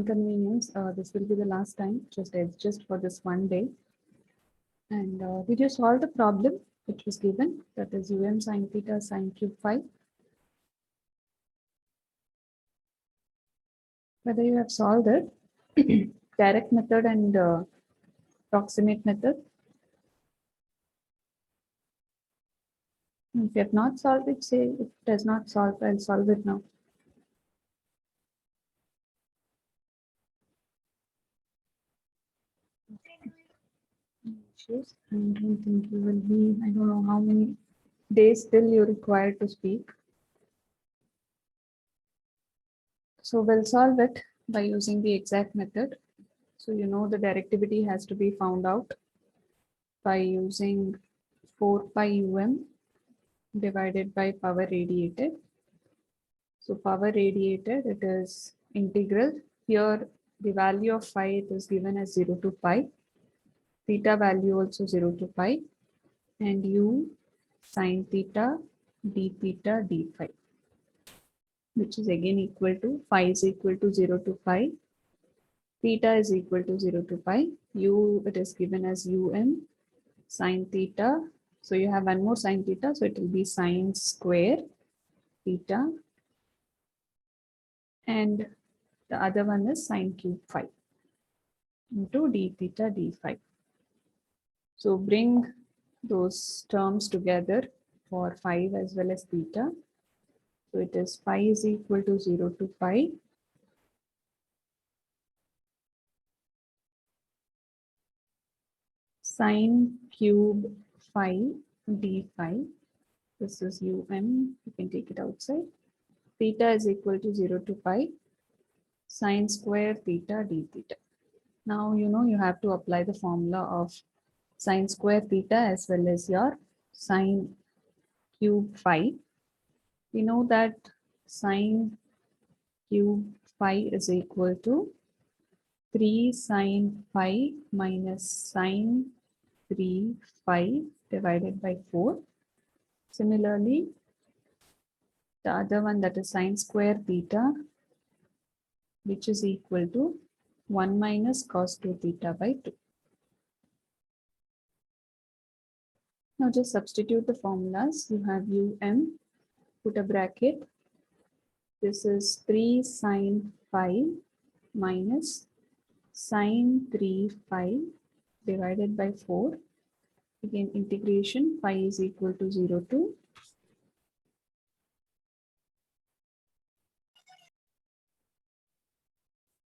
Inconvenience. This will be the last time. Just for this one day. And did you solve the problem which was given? That is sine theta sine cube phi. Whether you have solved it, direct method and approximate method. If you have not solved it, say if it does not solve, I'll solve it now. I don't think you will be, I don't know how many days still you're required to speak. So we'll solve it by using the exact method. So you know the directivity has to be found out by using 4 pi um divided by power radiated. So power radiated, it is integral. Here the value of phi it is given as 0 to pi. Theta value also 0 to pi. And u sine theta d theta d phi, which is again equal to phi is equal to 0 to pi. Theta is equal to 0 to pi. U it is given as um sine theta. So you have one more sine theta. So it will be sine square theta. And the other one is sine cube phi into d theta d phi. So bring those terms together for phi as well as theta. So it is phi is equal to 0 to pi. Sine cube phi d phi. This is um. You can take it outside. Theta is equal to 0 to pi. Sine square theta d theta. Now you know you have to apply the formula of sine square theta as well as your sine cube phi. We know that sine cube phi is equal to 3 sine phi minus sine 3 phi divided by 4. Similarly, the other one, that is sine square theta, which is equal to 1 minus cos 2 theta by 2. Now just substitute the formulas. You have put a bracket. This is 3 sine phi minus sine 3 phi divided by 4. Again, integration phi is equal to 0 to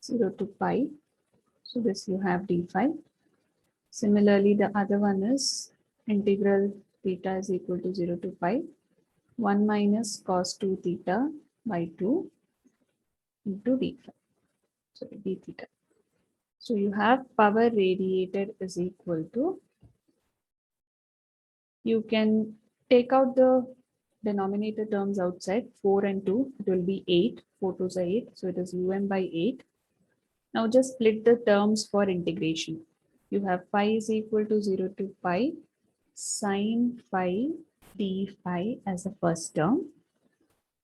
0 to pi. So this you have d phi. Similarly, the other one is integral theta is equal to 0 to pi. 1 minus cos 2 theta by 2 into d phi. Sorry, d theta. So you have power radiated is equal to, you can take out the denominator terms outside, 4 and 2, it will be 8, 4 to 8, so it is by 8. Now just split the terms for integration. You have phi is equal to 0 to pi, sine phi d phi as the first term.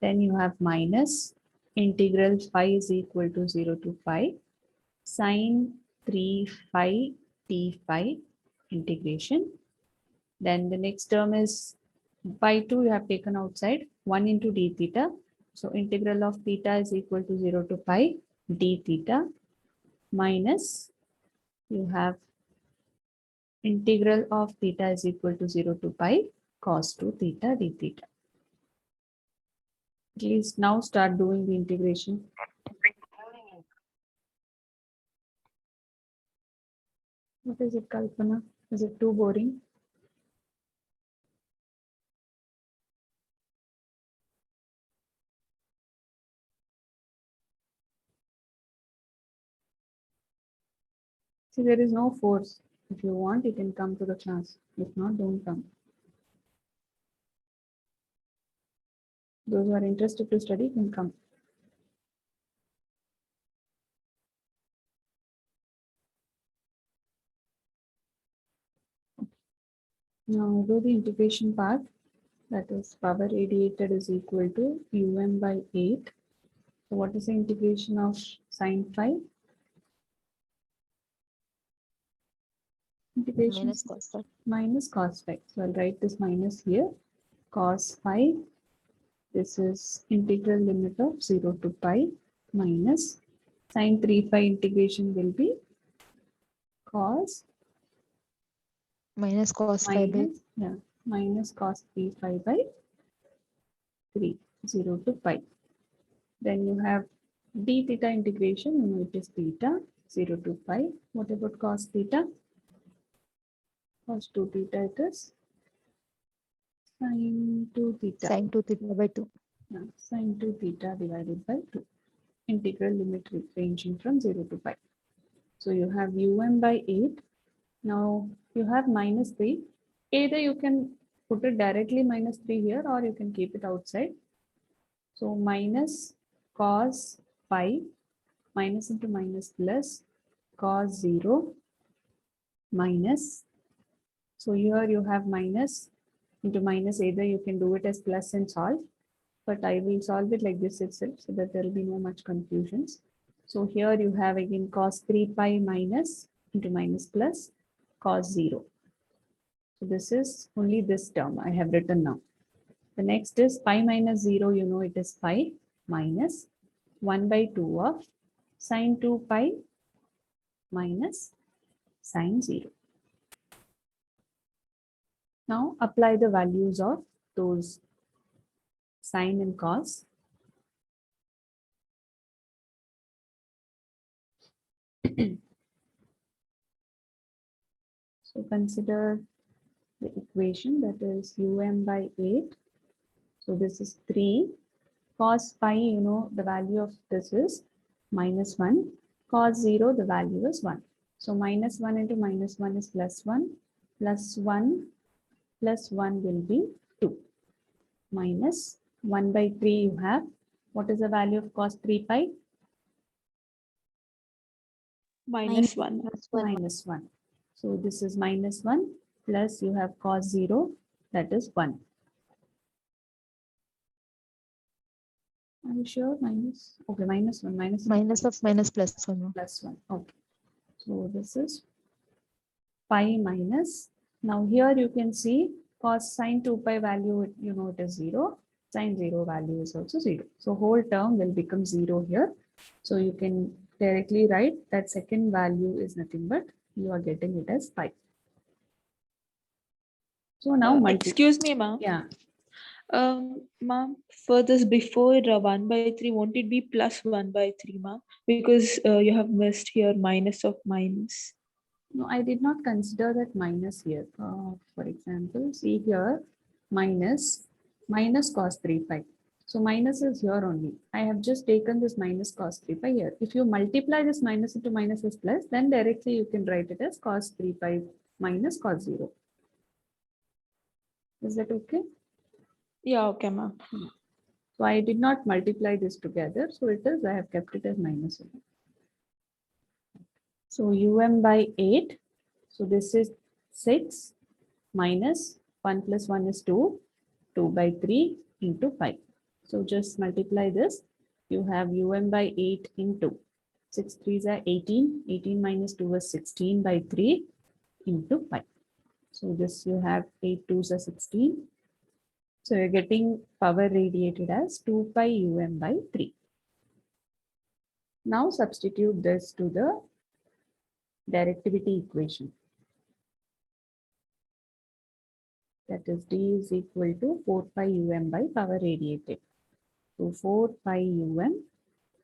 Then you have minus integral phi is equal to 0 to pi, sine 3 phi d phi integration. Then the next term is pi 2 you have taken outside, 1 into d theta. So integral of theta is equal to 0 to pi d theta minus, you have integral of theta is equal to 0 to pi cos 2 theta d theta. Please now start doing the integration. What is it, Kalpana? Is it too boring? See, there is no force. If you want, you can come to the class. If not, don't come. Those who are interested to study can come. Now do the integration part. That is power radiated is equal to by 8. So what is the integration of sine phi? integration? Minus cos phi. Minus cos phi. So I'll write this minus here. Cos phi. This is integral limit of 0 to pi minus sine 3 phi integration will be cos Minus cos phi by minus, yeah, minus cos 3 phi by 3, 0 to pi. Then you have d theta integration, you know it is theta, 0 to pi. What about cos theta? Cos 2 theta it is sine 2 theta. sin 2 theta by 2. Yeah, sine 2 theta divided by 2. Integral limit ranging from 0 to pi. So you have by 8. Now you have minus 3. Either you can put it directly minus 3 here or you can keep it outside. So minus cos pi, minus into minus plus cos 0 minus. So here you have minus into minus, either you can do it as plus and solve, but I will solve it like this itself so that there will be no much confusions. So here you have again cos 3 pi minus into minus plus cos 0. So this is only this term I have written now. The next is pi minus 0, you know it is pi minus 1 by 2 of sine 2 pi minus sine 0. Now apply the values of those sine and cos. So consider the equation that is by 8. So this is 3. Cos pi, you know, the value of this is minus 1. Cos 0, the value is 1. So minus 1 into minus 1 is plus 1. Plus 1 plus 1 will be 2. Minus 1 by 3 you have. What is the value of cos 3 pi? Minus 1. Minus 1. So this is minus 1 plus you have cos 0, that is 1. Are you sure? Minus? Okay, minus 1. Minus of minus plus 1. Plus 1. Okay. So this is pi minus. Now here you can see cos sine 2 pi value, you know it is 0. Sine 0 value is also 0. So whole term will become 0 here. So you can directly write that second value is nothing but you are getting it as pi. So now excuse me, ma'am. Yeah. Ma'am, for this before 1 by 3, won't it be plus 1 by 3, ma'am? Because you have missed here minus of minus. No, I did not consider that minus here. For example, see here minus cos 3 pi. So minus is here only. I have just taken this minus cos 3 pi here. If you multiply this minus into minus is plus, then directly you can write it as cos 3 pi minus cos 0. Is that okay? Yeah, okay, ma'am. So I did not multiply this together. So it is, I have kept it as minus 1. So by 8. So this is 6 minus 1 plus 1 is 2. 2 by 3 into 5. So just multiply this. You have by 8 into 6 3s are 18. 18 minus 2 is 16 by 3 into 5. So this you have 8 2s are 16. So you're getting power radiated as 2 pi by 3. Now substitute this to the directivity equation. That is d is equal to 4 pi by power radiated. So 4 pi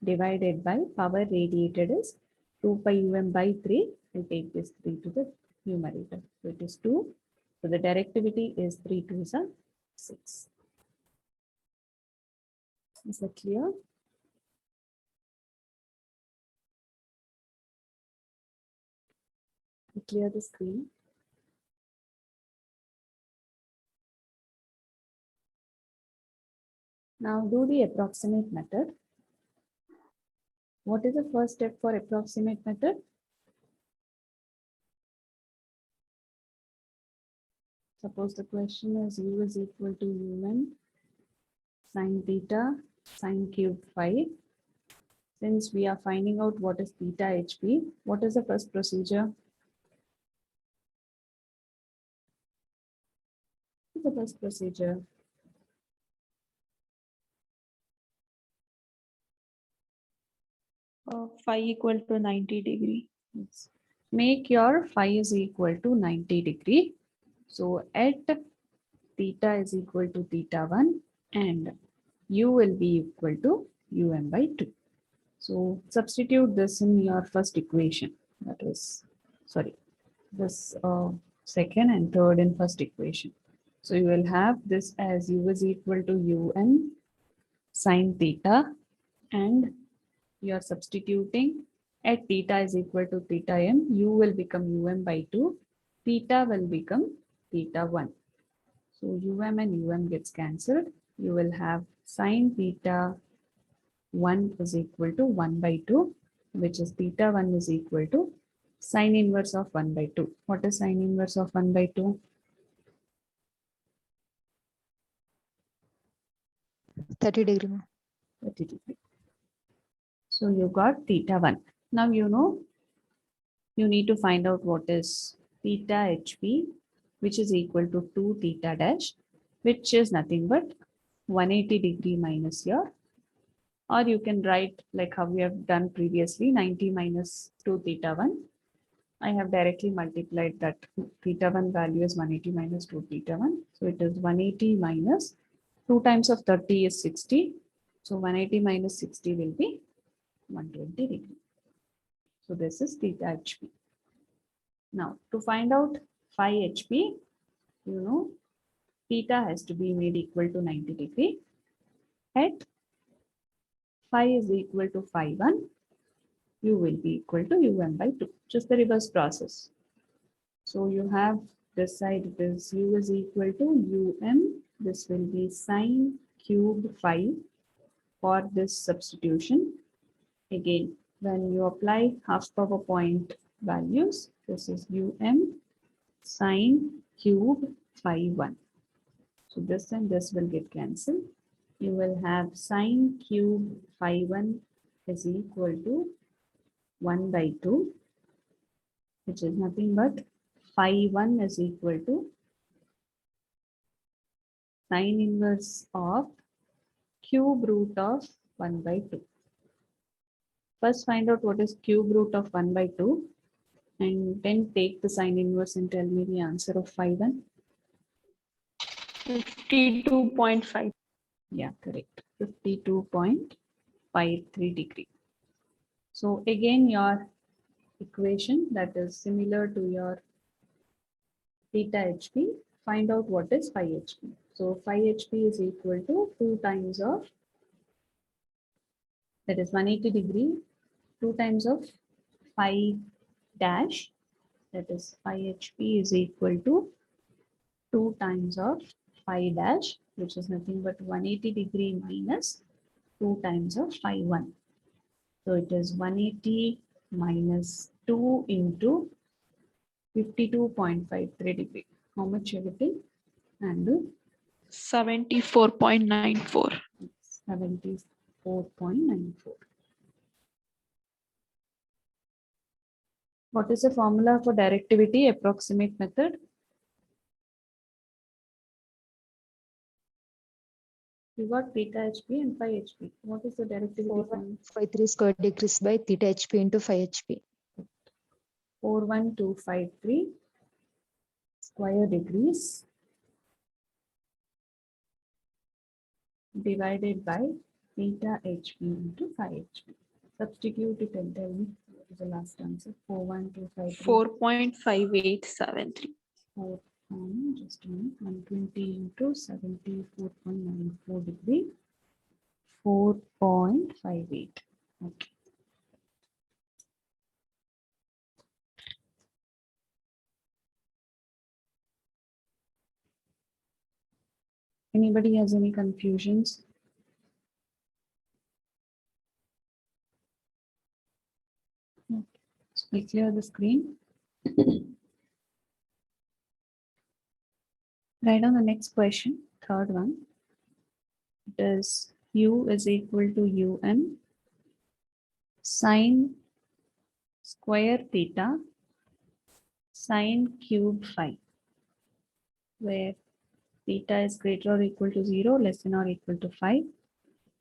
divided by power radiated is 2 pi by 3. We'll take this 3 to the numerator. So it is 2. So the directivity is 3 2s are 6. Is that clear? Clear the screen. Now do the approximate method. What is the first step for approximate method? Suppose the question is u is equal to sine theta sine cube phi. Since we are finding out what is theta HP, what is the first procedure? the best procedure? Phi equal to 90 degree. Yes. Make your phi is equal to 90 degree. So at theta is equal to theta 1 and u will be equal to um by 2. So substitute this in your first equation. That is, sorry, this second and third in first equation. So you will have this as u is equal to un sine theta, and you are substituting at theta is equal to theta m, u will become um by 2, theta will become theta 1. So um and gets cancelled. You will have sine theta 1 is equal to 1 by 2, which is theta 1 is equal to sine inverse of 1 by 2. What is sine inverse of 1 by 2? 30 degree, ma'am. 30 degree. So you got theta 1. Now you know you need to find out what is theta HP, which is equal to 2 theta dash, which is nothing but 180 degree minus here. Or you can write like how we have done previously, 90 minus 2 theta 1. I have directly multiplied that. Theta 1 value is 180 minus 2 theta 1. So it is 180 minus 2 times of 30 is 60. So 180 minus 60 will be 120 degree. So this is theta HP. Now to find out phi HP, you know, theta has to be made equal to 90 degree. At phi is equal to phi 1, u will be equal to um by 2. Just the reverse process. So you have this side, this u is equal to um. This will be sine cube phi for this substitution. Again, when you apply half power point values, this is um sine cube phi 1. So this and this will get cancelled. You will have sine cube phi 1 is equal to 1 by 2, which is nothing but phi 1 is equal to sine inverse of cube root of 1 by 2. First find out what is cube root of 1 by 2 and then take the sine inverse and tell me the answer of phi 1. 52.5. Yeah, correct. 52.53 degree. So again, your equation that is similar to your theta HP, find out what is phi HP. So phi HP is equal to 2 times of, that is 180 degree, 2 times of phi dash, that is phi HP is equal to 2 times of phi dash, which is nothing but 180 degree minus 2 times of phi 1. So it is 180 minus 2 into 52.53 degree. How much you getting? And 74.94. 74.94. What is the formula for directivity approximate method? You got theta HP and phi HP. What is the directivity formula? 4153 square decrease by theta HP into phi HP. 41253 square degrees divided by theta HP into phi HP. Substitute it and tell me what is the last answer. 41253. 4.5873. 4, just a minute, 120 into 74.94 degree, 4.58. Okay. Anybody has any confusions? Okay. So we clear the screen. Write down the next question, third one. It is u is equal to um sine square theta sine cube phi, where theta is greater or equal to 0, less than or equal to 5.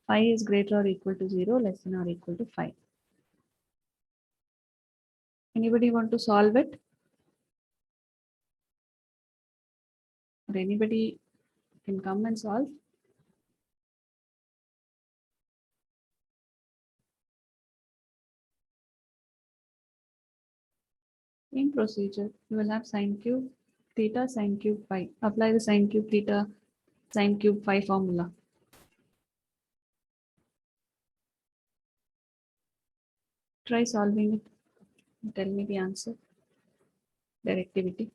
Phi is greater or equal to 0, less than or equal to 5. Anybody want to solve it? Or anybody can come and solve? Same procedure. You will have sine cube theta, sine cube phi. Apply the sine cube theta, sine cube phi formula. Try solving it. Tell me the answer. Directivity.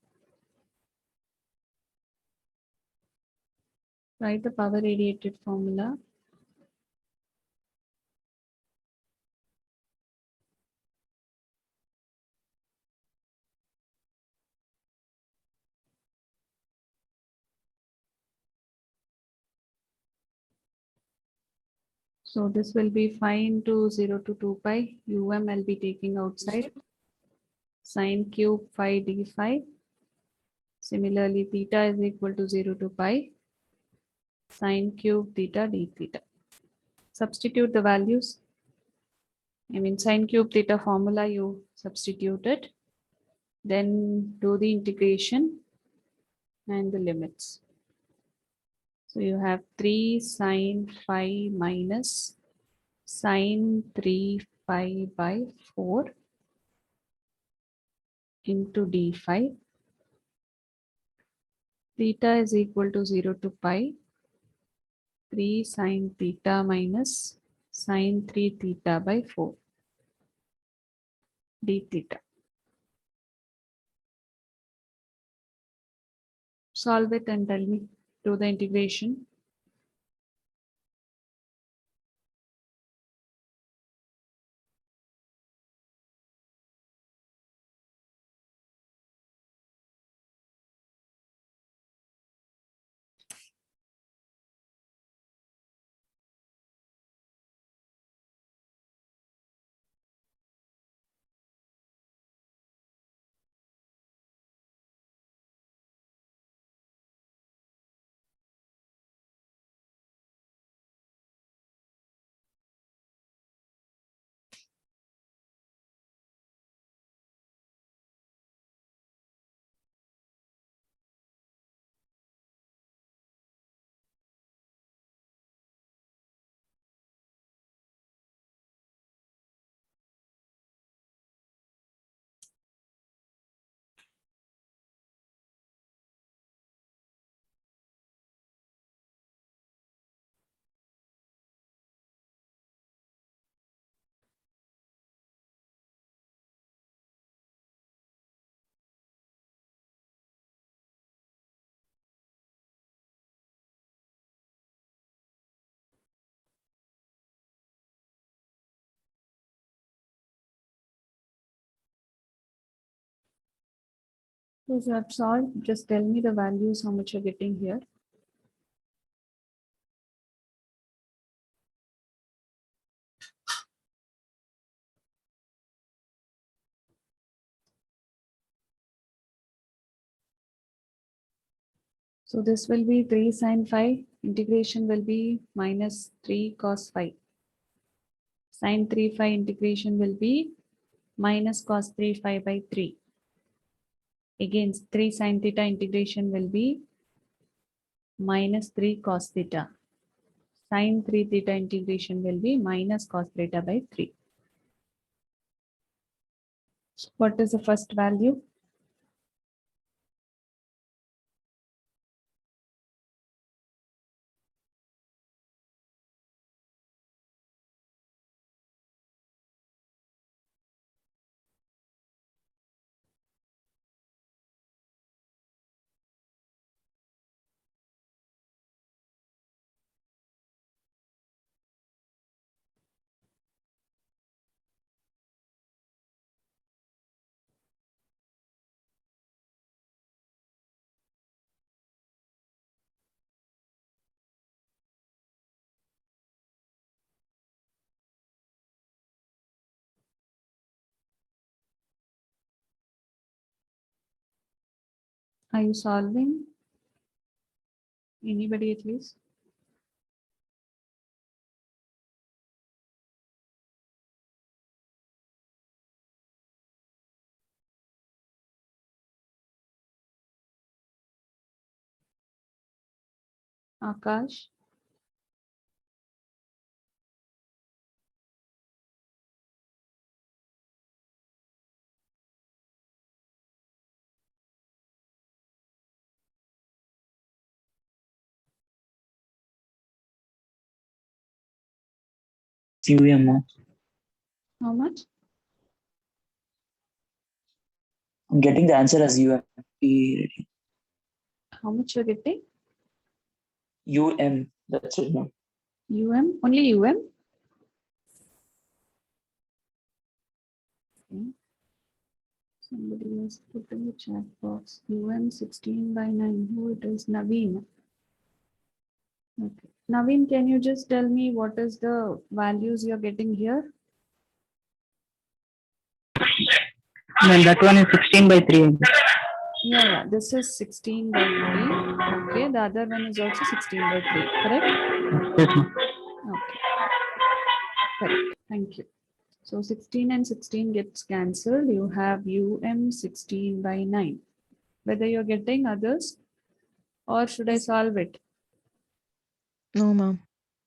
Write the power radiated formula. So this will be phi into 0 to 2 pi. I'll be taking outside. Sine cube phi d phi. Similarly, theta is equal to 0 to pi. Sine cube theta d theta. Substitute the values. I mean, sine cube theta formula, you substitute it. Then do the integration and the limits. So you have 3 sine phi minus sine 3 pi by 4 into d phi. Theta is equal to 0 to pi. 3 sine theta minus sine 3 theta by 4 d theta. Solve it and tell me. Do the integration. So you have solved. Just tell me the values, how much you're getting here. So this will be 3 sine phi. Integration will be minus 3 cos phi. Sine 3 phi integration will be minus cos 3 phi by 3. Again, 3 sine theta integration will be minus 3 cos theta. Sine 3 theta integration will be minus cos theta by 3. So what is the first value? Are you solving? Anybody at least? Akash? UM. How much? I'm getting the answer as UM. How much you're getting? UM. That's it, ma'am. UM? Only UM? Okay. Somebody else put in the chat box. UM 16 by 9. Who it is? Naveen. Okay. Naveen, can you just tell me what is the values you're getting here? Well, that one is 16 by 3. Yeah, this is 16 by 3. Okay, the other one is also 16 by 3, correct? Yes, ma'am. Okay, correct. Thank you. So 16 and 16 gets cancelled. You have UM 16 by 9. Whether you're getting others or should I solve it? No, ma'am.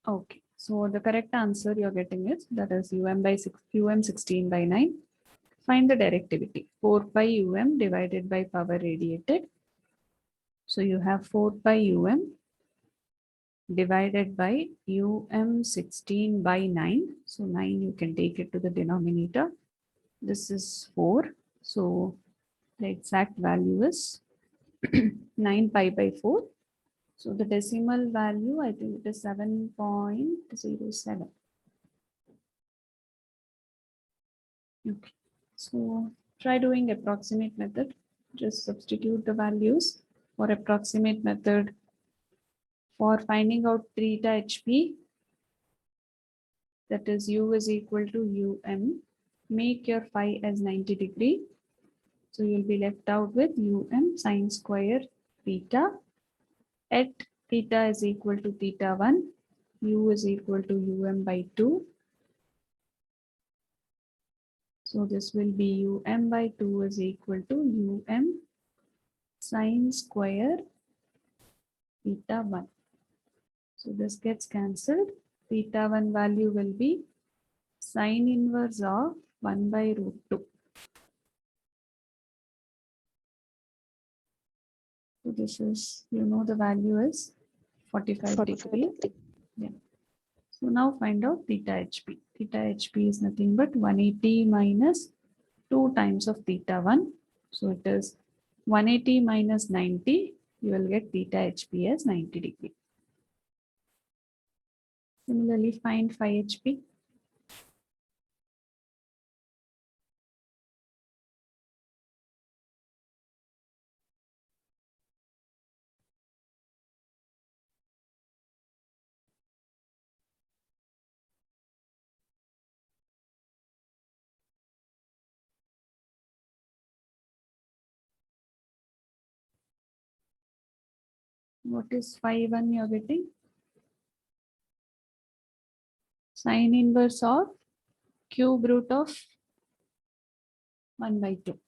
Okay, so the correct answer you're getting is that is UM 16 by 9. Find the directivity. 4 pi UM divided by power radiated. So you have 4 pi UM divided by UM 16 by 9. So 9 you can take it to the denominator. This is 4. So the exact value is 9 pi by 4. So the decimal value, I think it is 7.07. Okay. So try doing approximate method. Just substitute the values for approximate method for finding out theta HP. That is U is equal to UM. Make your phi as 90 degree. So you'll be left out with UM sine square theta at theta is equal to theta 1. U is equal to UM by 2. So this will be UM by 2 is equal to UM sine square theta 1. So this gets cancelled. Theta 1 value will be sine inverse of 1 by root 2. So this is, you know, the value is 45 45 degree. degree. Yeah. So now find out theta HP. Theta HP is nothing but 180 minus 2 times of theta 1. So it is 180 minus 90. You will get theta HP as 90 degree. Similarly, find phi HP. What is phi 1 you're getting? Sine inverse of cube root of 1 by 2.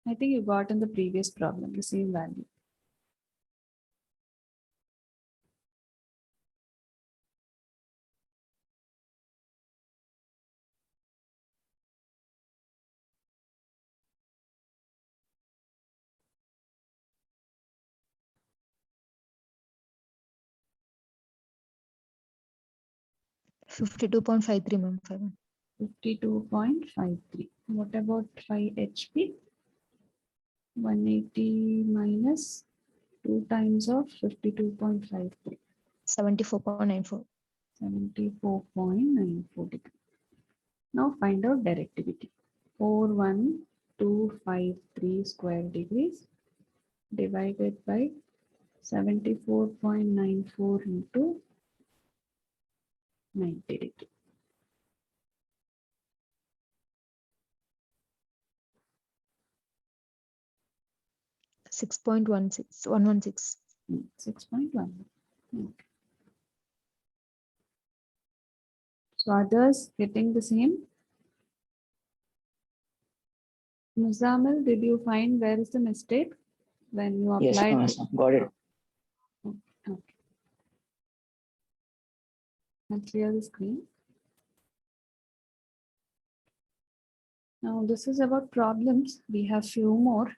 I think you got in the previous problem, the same value. Fifty-two point 53, ma'am. 52.53. What about phi HP? 180 minus 2 times of 52.53. 74.94. 74.94 degree. Now find out directivity. 41253 square degrees divided by 74.94 into 90 degree. 6.116. 116. 6.1. Okay. So others getting the same? Muzammil, did you find where is the mistake when you Yes, applied? yes, ma'am. Got it. Okay. I'll clear the screen. Now this is about problems. We have few more.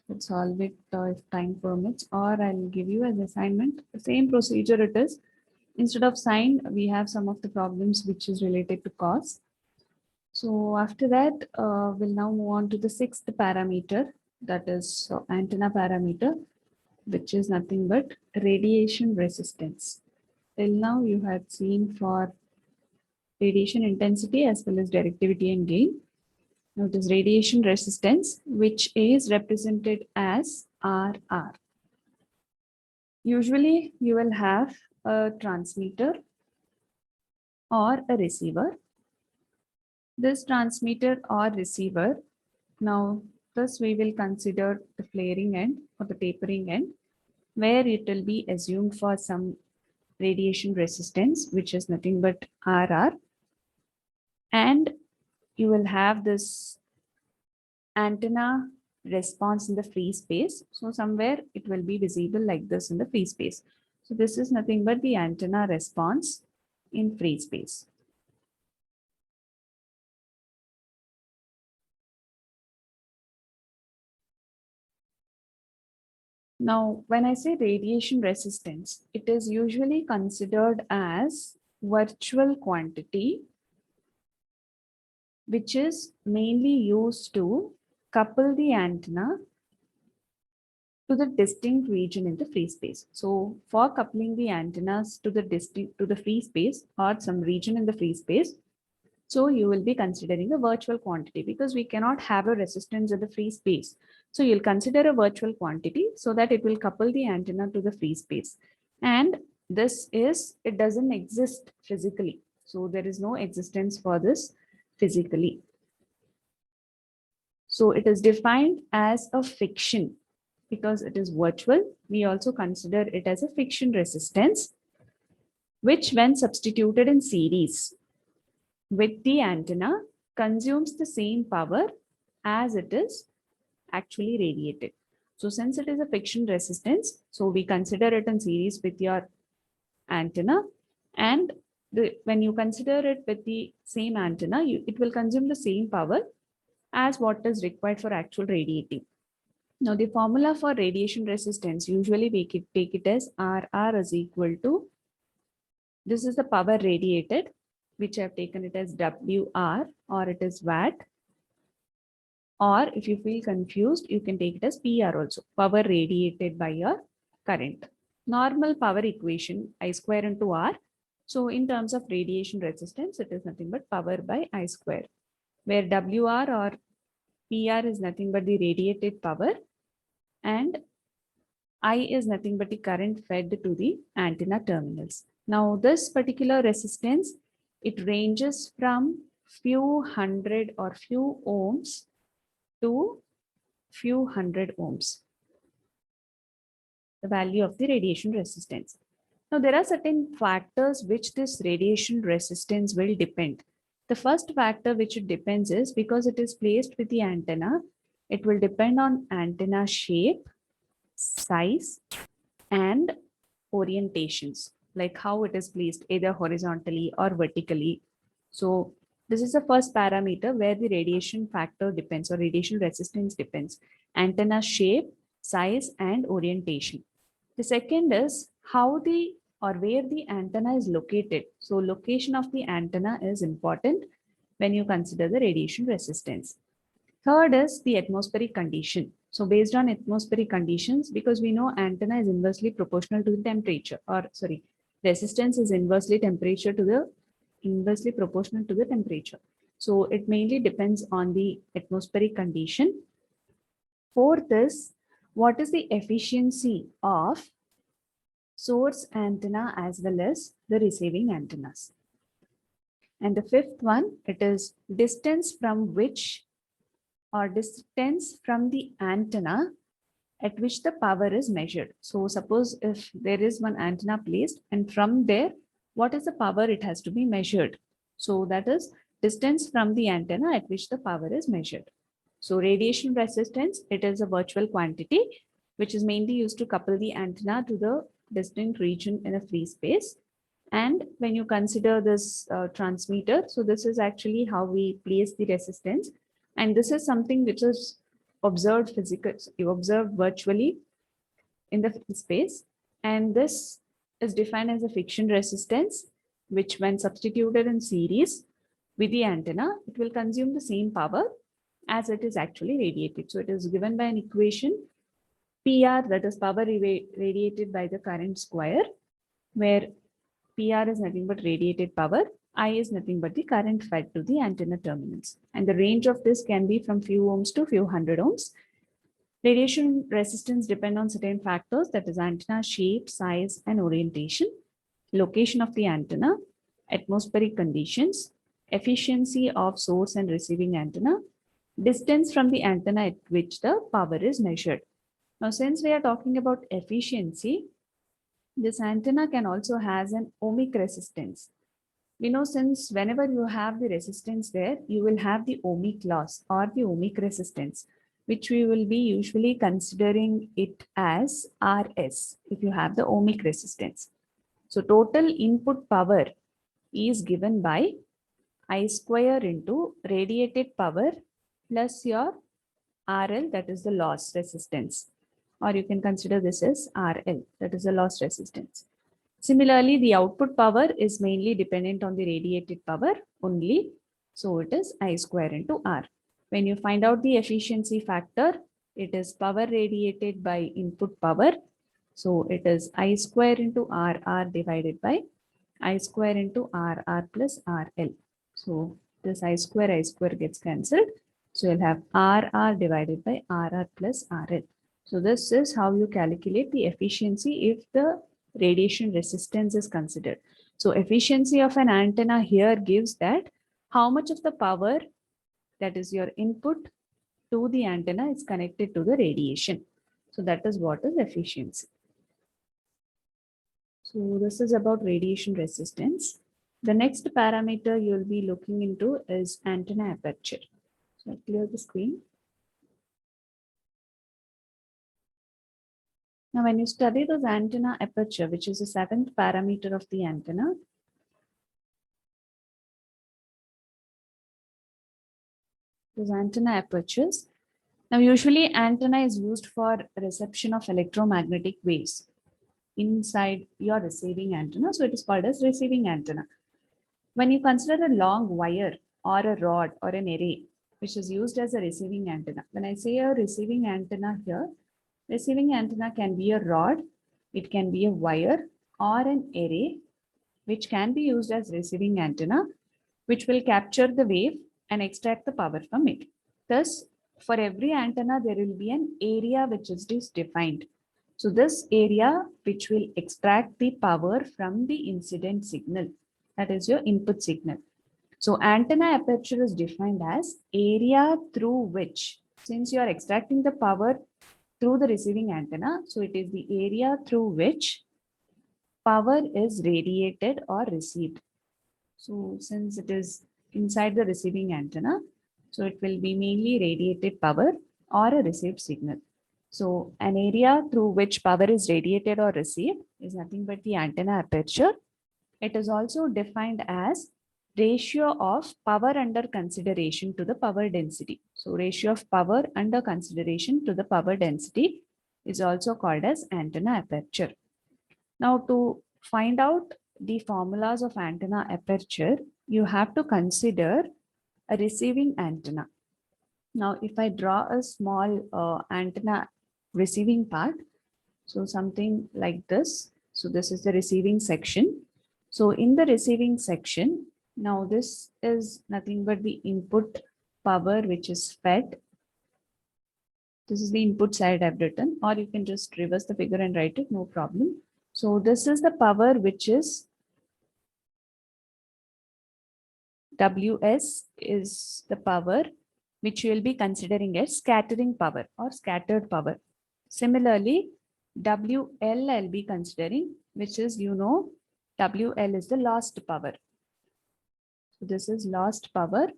Let's solve it if time permits, or I'll give you an assignment. The same procedure it is. Instead of sine, we have some of the problems which is related to cos. So after that, we'll now move on to the sixth parameter, that is antenna parameter, which is nothing but radiation resistance. Till now you had seen for radiation intensity as well as directivity and gain. Now it is radiation resistance, which is represented as RR. Usually you will have a transmitter or a receiver. This transmitter or receiver, now this we will consider the flaring end or the tapering end, where it will be assumed for some radiation resistance, which is nothing but RR. And you will have this antenna response in the free space. So somewhere it will be visible like this in the free space. So this is nothing but the antenna response in free space. Now, when I say radiation resistance, it is usually considered as virtual quantity, which is mainly used to couple the antenna to the distinct region in the free space. So for coupling the antennas to the free space or some region in the free space, so you will be considering a virtual quantity because we cannot have a resistance in the free space. So you'll consider a virtual quantity so that it will couple the antenna to the free space. And it doesn't exist physically. So there is no existence for this physically. So it is defined as a fiction because it is virtual. We also consider it as a fiction resistance, which when substituted in series with the antenna consumes the same power as it is actually radiated. So since it is a fiction resistance, so we consider it in series with your antenna, and when you consider it with the same antenna, it will consume the same power as what is required for actual radiating. Now the formula for radiation resistance, usually we take it as RR is equal to, this is the power radiated, which I've taken it as WR, or it is watt. Or if you feel confused, you can take it as PR also, power radiated by your current. Normal power equation, I square into R. So in terms of radiation resistance, it is nothing but power by I square, where WR or PR is nothing but the radiated power and I is nothing but the current fed to the antenna terminals. Now this particular resistance, it ranges from few hundred or few ohms to few hundred ohms, the value of the radiation resistance. Now there are certain factors which this radiation resistance will depend. The first factor which it depends is because it is placed with the antenna, it will depend on antenna shape, size, and orientations, like how it is placed either horizontally or vertically. So this is the first parameter where the radiation factor depends or radiation resistance depends. Antenna shape, size, and orientation. The second is how the or where the antenna is located. So location of the antenna is important when you consider the radiation resistance. Third is the atmospheric condition. So based on atmospheric conditions, because we know antenna is inversely proportional to the temperature, or sorry, resistance is inversely proportional to the temperature. So it mainly depends on the atmospheric condition. Fourth is what is the efficiency of source antenna as well as the receiving antennas. And the fifth one, it is distance from which or distance from the antenna at which the power is measured. So suppose if there is one antenna placed, and from there, what is the power it has to be measured? So that is distance from the antenna at which the power is measured. So radiation resistance, it is a virtual quantity which is mainly used to couple the antenna to the distant region in a free space. And when you consider this transmitter, so this is actually how we place the resistance. And this is something which is observed physically, you observe virtually in the free space. And this is defined as a friction resistance, which when substituted in series with the antenna, it will consume the same power as it is actually radiated. So it is given by an equation PR, that is power radiated by the current square, where PR is nothing but radiated power, I is nothing but the current fed to the antenna terminals. And the range of this can be from few ohms to few hundred ohms. Radiation resistance depend on certain factors, that is antenna shape, size, and orientation, location of the antenna, atmospheric conditions, efficiency of source and receiving antenna, distance from the antenna at which the power is measured. Now, since we are talking about efficiency, this antenna can also has an ohmic resistance. We know since whenever you have the resistance there, you will have the ohmic loss or the ohmic resistance, which we will be usually considering it as RS if you have the ohmic resistance. So total input power is given by I square into radiated power plus your RL, that is the loss resistance. Or you can consider this as RL, that is the loss resistance. Similarly, the output power is mainly dependent on the radiated power only. So it is I square into R. When you find out the efficiency factor, it is power radiated by input power. So it is I square into RR divided by I square into RR plus RL. So this I square gets cancelled. So you'll have RR divided by RR plus RL. So this is how you calculate the efficiency if the radiation resistance is considered. So efficiency of an antenna here gives that how much of the power, that is your input to the antenna, is connected to the radiation. So that is what is efficiency. So this is about radiation resistance. The next parameter you'll be looking into is antenna aperture. So I'll clear the screen. Now, when you study this antenna aperture, which is the seventh parameter of the antenna, those antenna apertures. Now, usually antenna is used for reception of electromagnetic waves inside your receiving antenna. So it is called as receiving antenna. When you consider a long wire or a rod or an array, which is used as a receiving antenna. When I say a receiving antenna here, receiving antenna can be a rod, it can be a wire or an array, which can be used as receiving antenna, which will capture the wave and extract the power from it. Thus, for every antenna, there will be an area which is defined. So this area which will extract the power from the incident signal, that is your input signal. So antenna aperture is defined as area through which, since you are extracting the power through the receiving antenna, so it is the area through which power is radiated or received. So since it is inside the receiving antenna, so it will be mainly radiated power or a received signal. So an area through which power is radiated or received is nothing but the antenna aperture. It is also defined as ratio of power under consideration to the power density. So ratio of power under consideration to the power density is also called as antenna aperture. Now, to find out the formulas of antenna aperture, you have to consider a receiving antenna. Now, if I draw a small antenna receiving part, so something like this. So this is the receiving section. So in the receiving section, now this is nothing but the input power which is fed. This is the input side I've written, or you can just reverse the figure and write it, no problem. So this is the power which is WS is the power which you will be considering as scattering power or scattered power. Similarly, WL I'll be considering, which is, WL is the lost power. So this is lost power,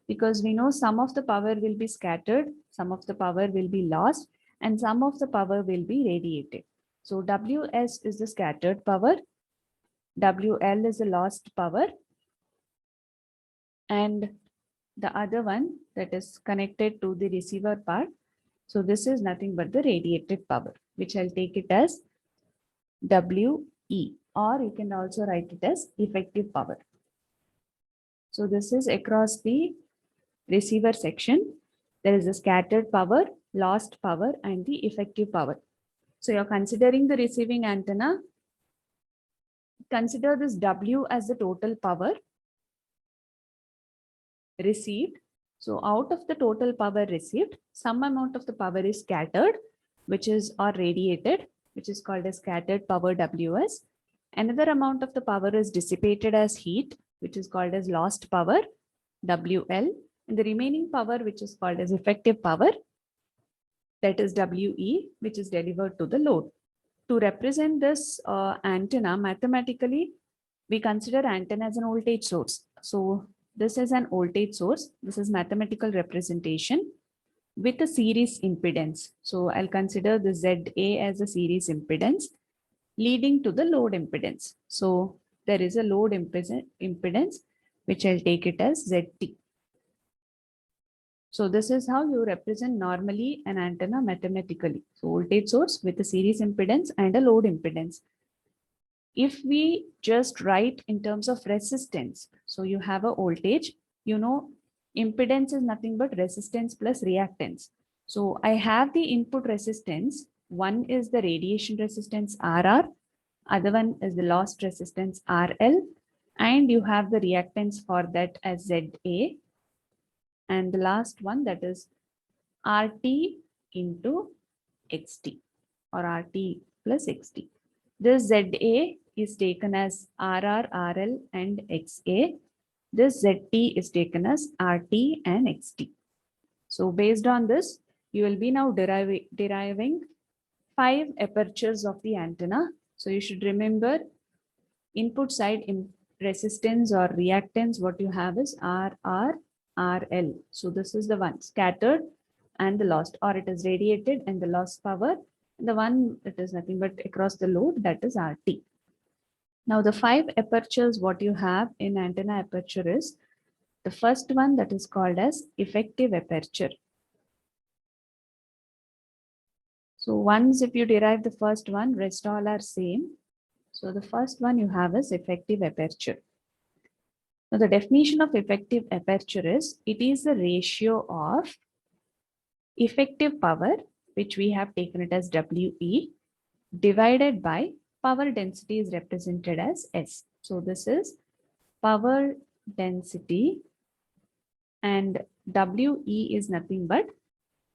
because we know some of the power will be scattered, some of the power will be lost, and some of the power will be radiated. So WS is the scattered power, WL is the lost power, and the other one that is connected to the receiver part. So this is nothing but the radiated power, which I'll take it as WE, or you can also write it as effective power. So this is across the receiver section. There is a scattered power, lost power, and the effective power. So you're considering the receiving antenna. Consider this W as the total power received. So out of the total power received, some amount of the power is scattered, which is or radiated, which is called as scattered power WS. Another amount of the power is dissipated as heat, which is called as lost power WL. And the remaining power, which is called as effective power, that is WE, which is delivered to the load. To represent this antenna mathematically, we consider antenna as an voltage source. So this is an voltage source. This is mathematical representation with a series impedance. So I'll consider the ZA as a series impedance leading to the load impedance. So there is a load impedance, which I'll take it as ZT. So this is how you represent normally an antenna mathematically. So voltage source with a series impedance and a load impedance. If we just write in terms of resistance, so you have a voltage, impedance is nothing but resistance plus reactance. So I have the input resistance. One is the radiation resistance RR, other one is the lost resistance RL, and you have the reactance for that as ZA. And the last one, that is RT into XT, or RT plus XT. This ZA is taken as RR, RL, and XA. This ZT is taken as RT and XT. So based on this, you will be now deriving 5 apertures of the antenna. So you should remember input side in resistance or reactance, what you have is RR, RL. So this is the one scattered and the lost, or it is radiated and the lost power. The one that is nothing but across the load, that is RT. Now the 5 apertures what you have in antenna aperture is the first one, that is called as effective aperture. So once if you derive the first one, rest all are same. So the first one you have is effective aperture. Now the definition of effective aperture is, it is the ratio of effective power, which we have taken it as WE, divided by power density is represented as S. So this is power density, and WE is nothing but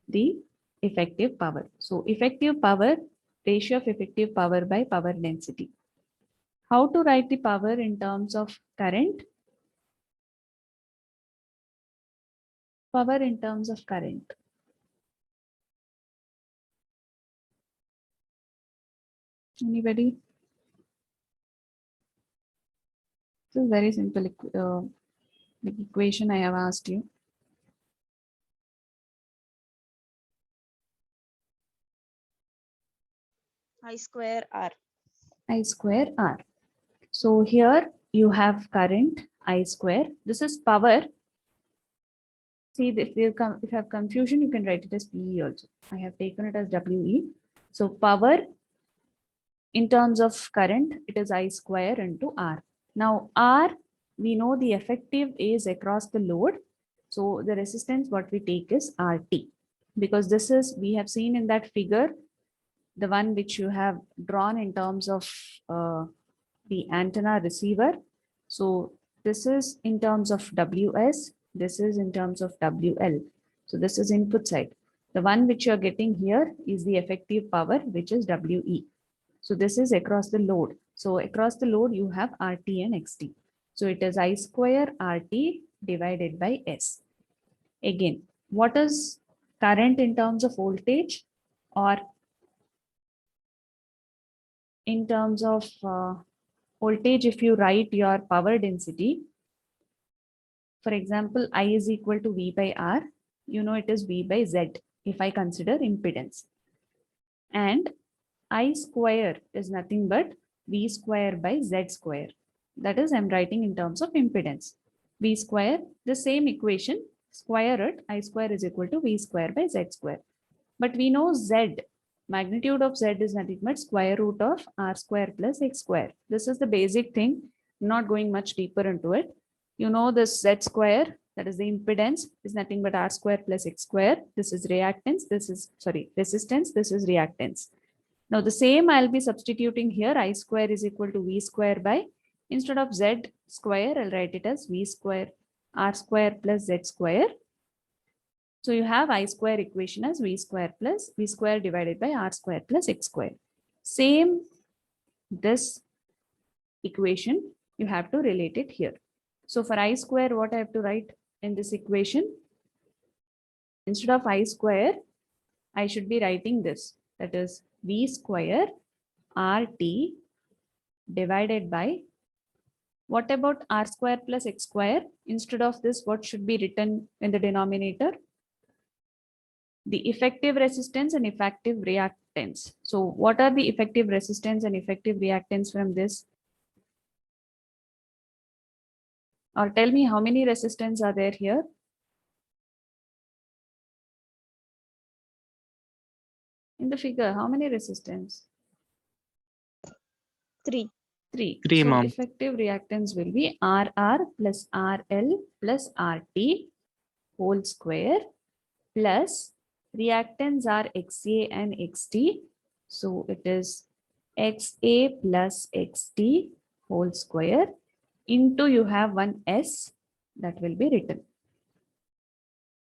the effective power. So effective power, ratio of effective power by power density. How to write the power in terms of current? Power in terms of current. Anybody? This is very simple equation I have asked you. I square R. I square R. So here you have current I square. This is power. See, if you have confusion, you can write it as PE also. I have taken it as WE. So power in terms of current, it is I square into R. Now R, we know the effective is across the load. So the resistance what we take is RT, because this is, we have seen in that figure, the one which you have drawn in terms of the antenna receiver. So this is in terms of WS, this is in terms of WL. So this is input side. The one which you're getting here is the effective power, which is WE. So this is across the load. So across the load, you have RT and XT. So it is I square RT divided by S. Again, what is current in terms of voltage or in terms of voltage, if you write your power density, for example, I is equal to V by R, you know it is V by Z if I consider impedance. And I square is nothing but V square by Z square. That is, I'm writing in terms of impedance. V square, the same equation, square it, I square is equal to V square by Z square. But we know Z, magnitude of Z is nothing but square root of R square plus X square. This is the basic thing, not going much deeper into it. You know this Z square, that is the impedance, is nothing but R square plus X square. This is reactance, this is, sorry, resistance, this is reactance. Now the same I'll be substituting here, I square is equal to V square by, instead of Z square, I'll write it as V square, R square plus Z square. So you have I square equation as V square plus V square divided by R square plus X square. Same this equation, you have to relate it here. So for I square, what I have to write in this equation? Instead of I square, I should be writing this. That is V square RT divided by, what about R square plus X square? Instead of this, what should be written in the denominator? The effective resistance and effective reactance. So what are the effective resistance and effective reactance from this? Or tell me how many resistance are there here? In the figure, how many resistance? 3. 3. Three, So ma'am. effective reactance will be RR plus RL plus RT whole square plus reactants are XA and XT. So it is XA plus XT whole square into you have one S that will be written.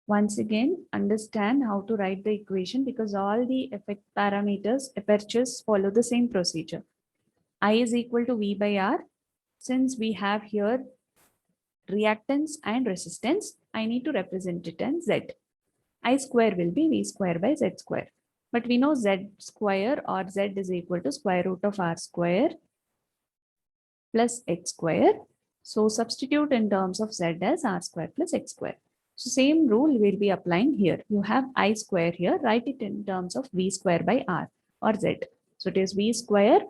Once again, understand how to write the equation because all the effect parameters, apertures follow the same procedure. I is equal to V by R. Since we have here reactance and resistance, I need to represent it as Z. I square will be V square by Z square. But we know Z square or Z is equal to square root of R square plus X square. So substitute in terms of Z as R square plus X square. So same rule will be applying here. You have I square here, write it in terms of V square by R or Z. So it is V square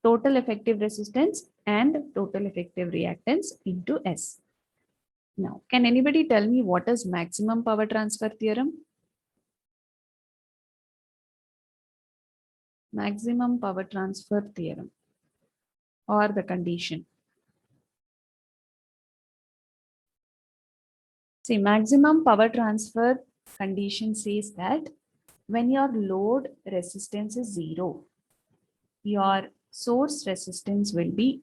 total effective resistance and total effective reactance into S. Now, can anybody tell me what is maximum power transfer theorem? Maximum power transfer theorem or the condition. See, maximum power transfer condition says that when your load resistance is 0, your source resistance will be,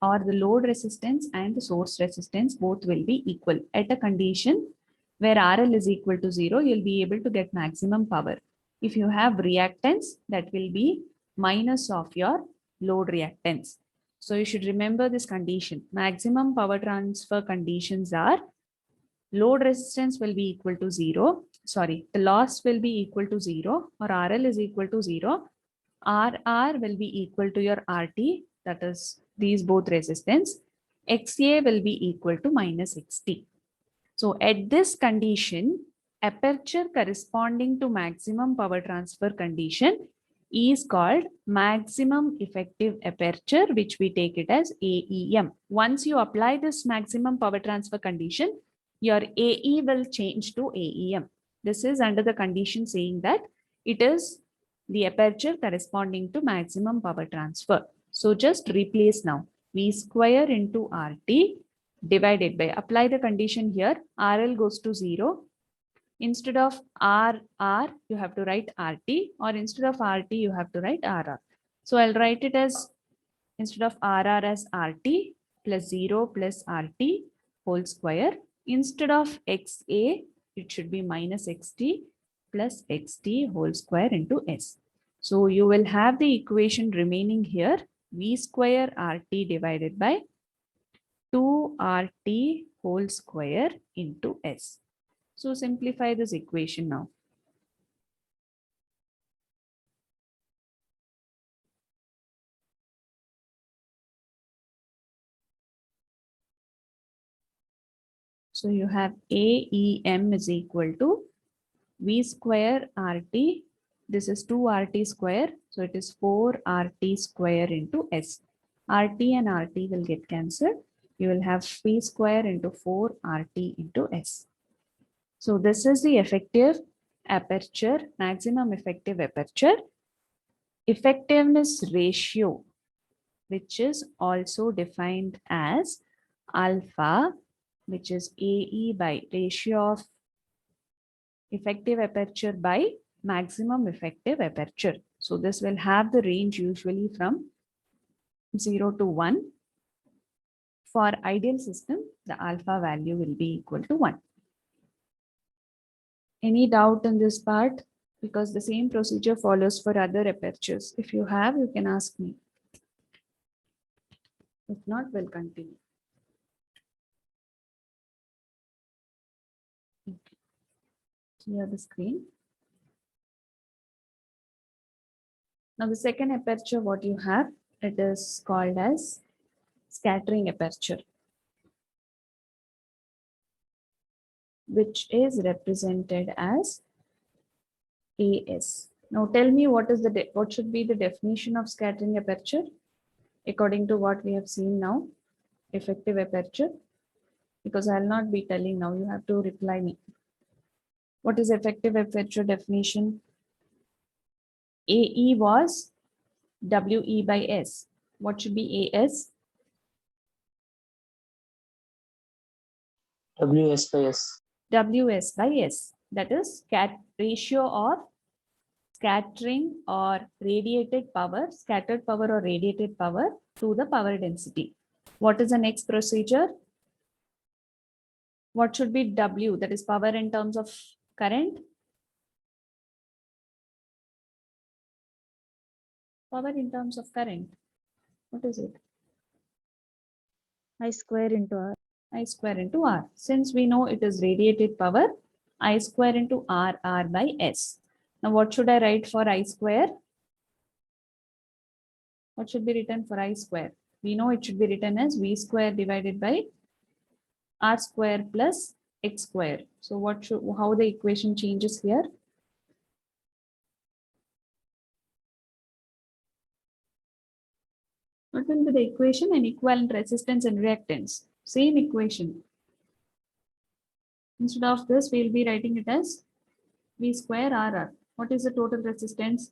or the load resistance and the source resistance both will be equal. At a condition where RL is equal to 0, you'll be able to get maximum power. If you have reactance, that will be minus of your load reactance. So you should remember this condition. Maximum power transfer conditions are load resistance will be equal to 0. Sorry, the loss will be equal to 0 or RL is equal to 0. RR will be equal to your RT, that is these both resistance. XA will be equal to minus XT. So at this condition, aperture corresponding to maximum power transfer condition is called maximum effective aperture, which we take it as AEM. Once you apply this maximum power transfer condition, your AE will change to AEM. This is under the condition saying that it is the aperture corresponding to maximum power transfer. So just replace now V square into RT divided by, apply the condition here, RL goes to 0. Instead of RR, you have to write RT, or instead of RT, you have to write RR. So I'll write it as, instead of RR as RT plus 0 plus RT whole square. Instead of XA, it should be minus XT plus XT whole square into S. So you will have the equation remaining here, V square RT divided by 2RT whole square into S. So simplify this equation now. So you have AEM is equal to V square RT. This is 2 RT square. So it is 4 RT square into S. RT and RT will get cancelled. You will have V square into 4 RT into S. So this is the effective aperture, maximum effective aperture. Effectiveness ratio, which is also defined as alpha, which is AE by ratio of effective aperture by maximum effective aperture. So this will have the range usually from 0 to 1. For ideal system, the alpha value will be equal to 1. Any doubt in this part? Because the same procedure follows for other apertures. If you have, you can ask me. If not, we'll continue. Okay. Clear the screen. Now the second aperture, what you have, it is called as scattering aperture, which is represented as AS. Now tell me what should be the definition of scattering aperture according to what we have seen now, effective aperture, because I'll not be telling now, you have to reply me. What is effective aperture definition? AE was WE by S. What should be AS? WS by S. WS by S. That is ratio of scattering or radiated power, scattered power or radiated power to the power density. What is the next procedure? What should be W? That is power in terms of current. Power in terms of current. What is it? I square into R. I square into R. Since we know it is radiated power, I square into R by S. Now what should I write for I square? What should be written for I square? We know it should be written as V square divided by R square plus X square. So how the equation changes here? What will be the equation? An equivalent resistance and reactance. Same equation. Instead of this, we'll be writing it as V square RR. What is the total resistance?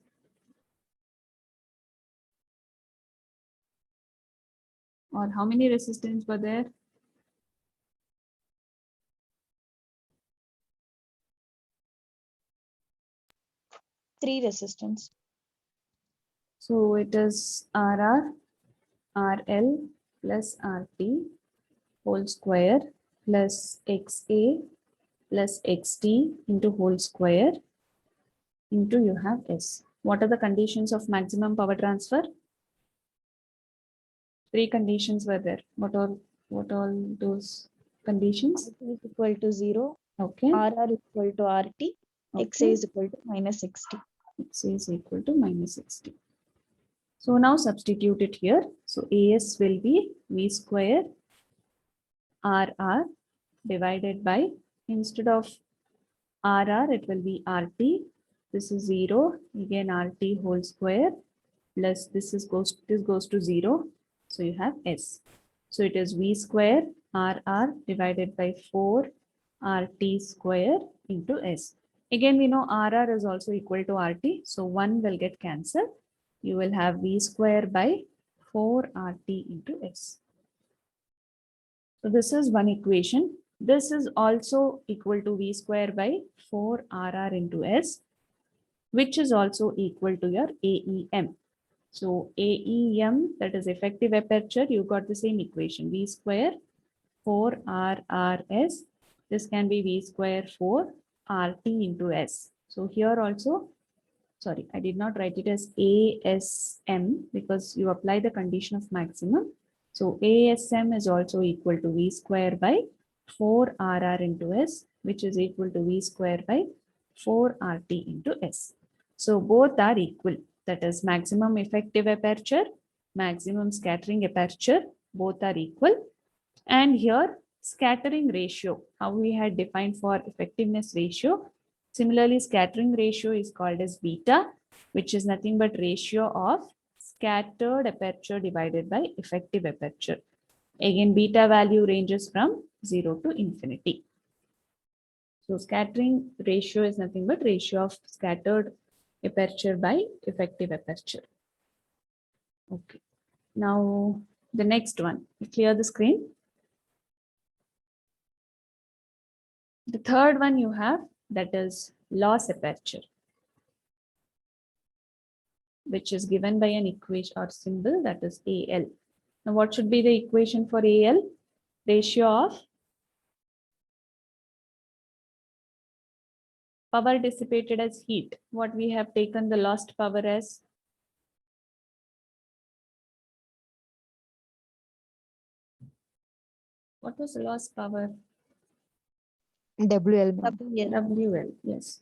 Or how many resistance were there? Three resistance. So it is RR, RL plus RT whole square plus XA plus XT into whole square into you have S. What are the conditions of maximum power transfer? Three conditions were there. What all those conditions? RT is equal to 0. Okay. RR is equal to RT. XA Okay. is equal to minus 60. XA is equal to minus 60. So now substitute it here. So AS will be V square RR divided by, instead of RR, it will be RT. This is 0, again RT whole square plus this goes to 0. So you have S. So it is V square RR divided by 4 RT square into S. Again, we know RR is also equal to RT. So 1 will get cancelled. You will have V square by 4 RT into S. So this is one equation. This is also equal to V square by 4 RR into S, which is also equal to your AEM. So AEM, that is effective aperture, you got the same equation, V square 4 RRS. This can be V square 4 RT into S. So here also, sorry, I did not write it as ASM because you apply the condition of maximum. So ASM is also equal to V square by 4 RR into S, which is equal to V square by 4 RT into S. So both are equal. That is maximum effective aperture, maximum scattering aperture, both are equal. And here scattering ratio, how we had defined for effectiveness ratio. Similarly, scattering ratio is called as beta, which is nothing but ratio of scattered aperture divided by effective aperture. Again, beta value ranges from 0 to infinity. So scattering ratio is nothing but ratio of scattered aperture by effective aperture. Okay. Now the next one, clear the screen. The third one you have, that is loss aperture, which is given by an equation or symbol, that is AL. Now what should be the equation for AL? Ratio of power dissipated as heat. What we have taken the lost power as? What was the lost power? WL, ma'am. WL, yes.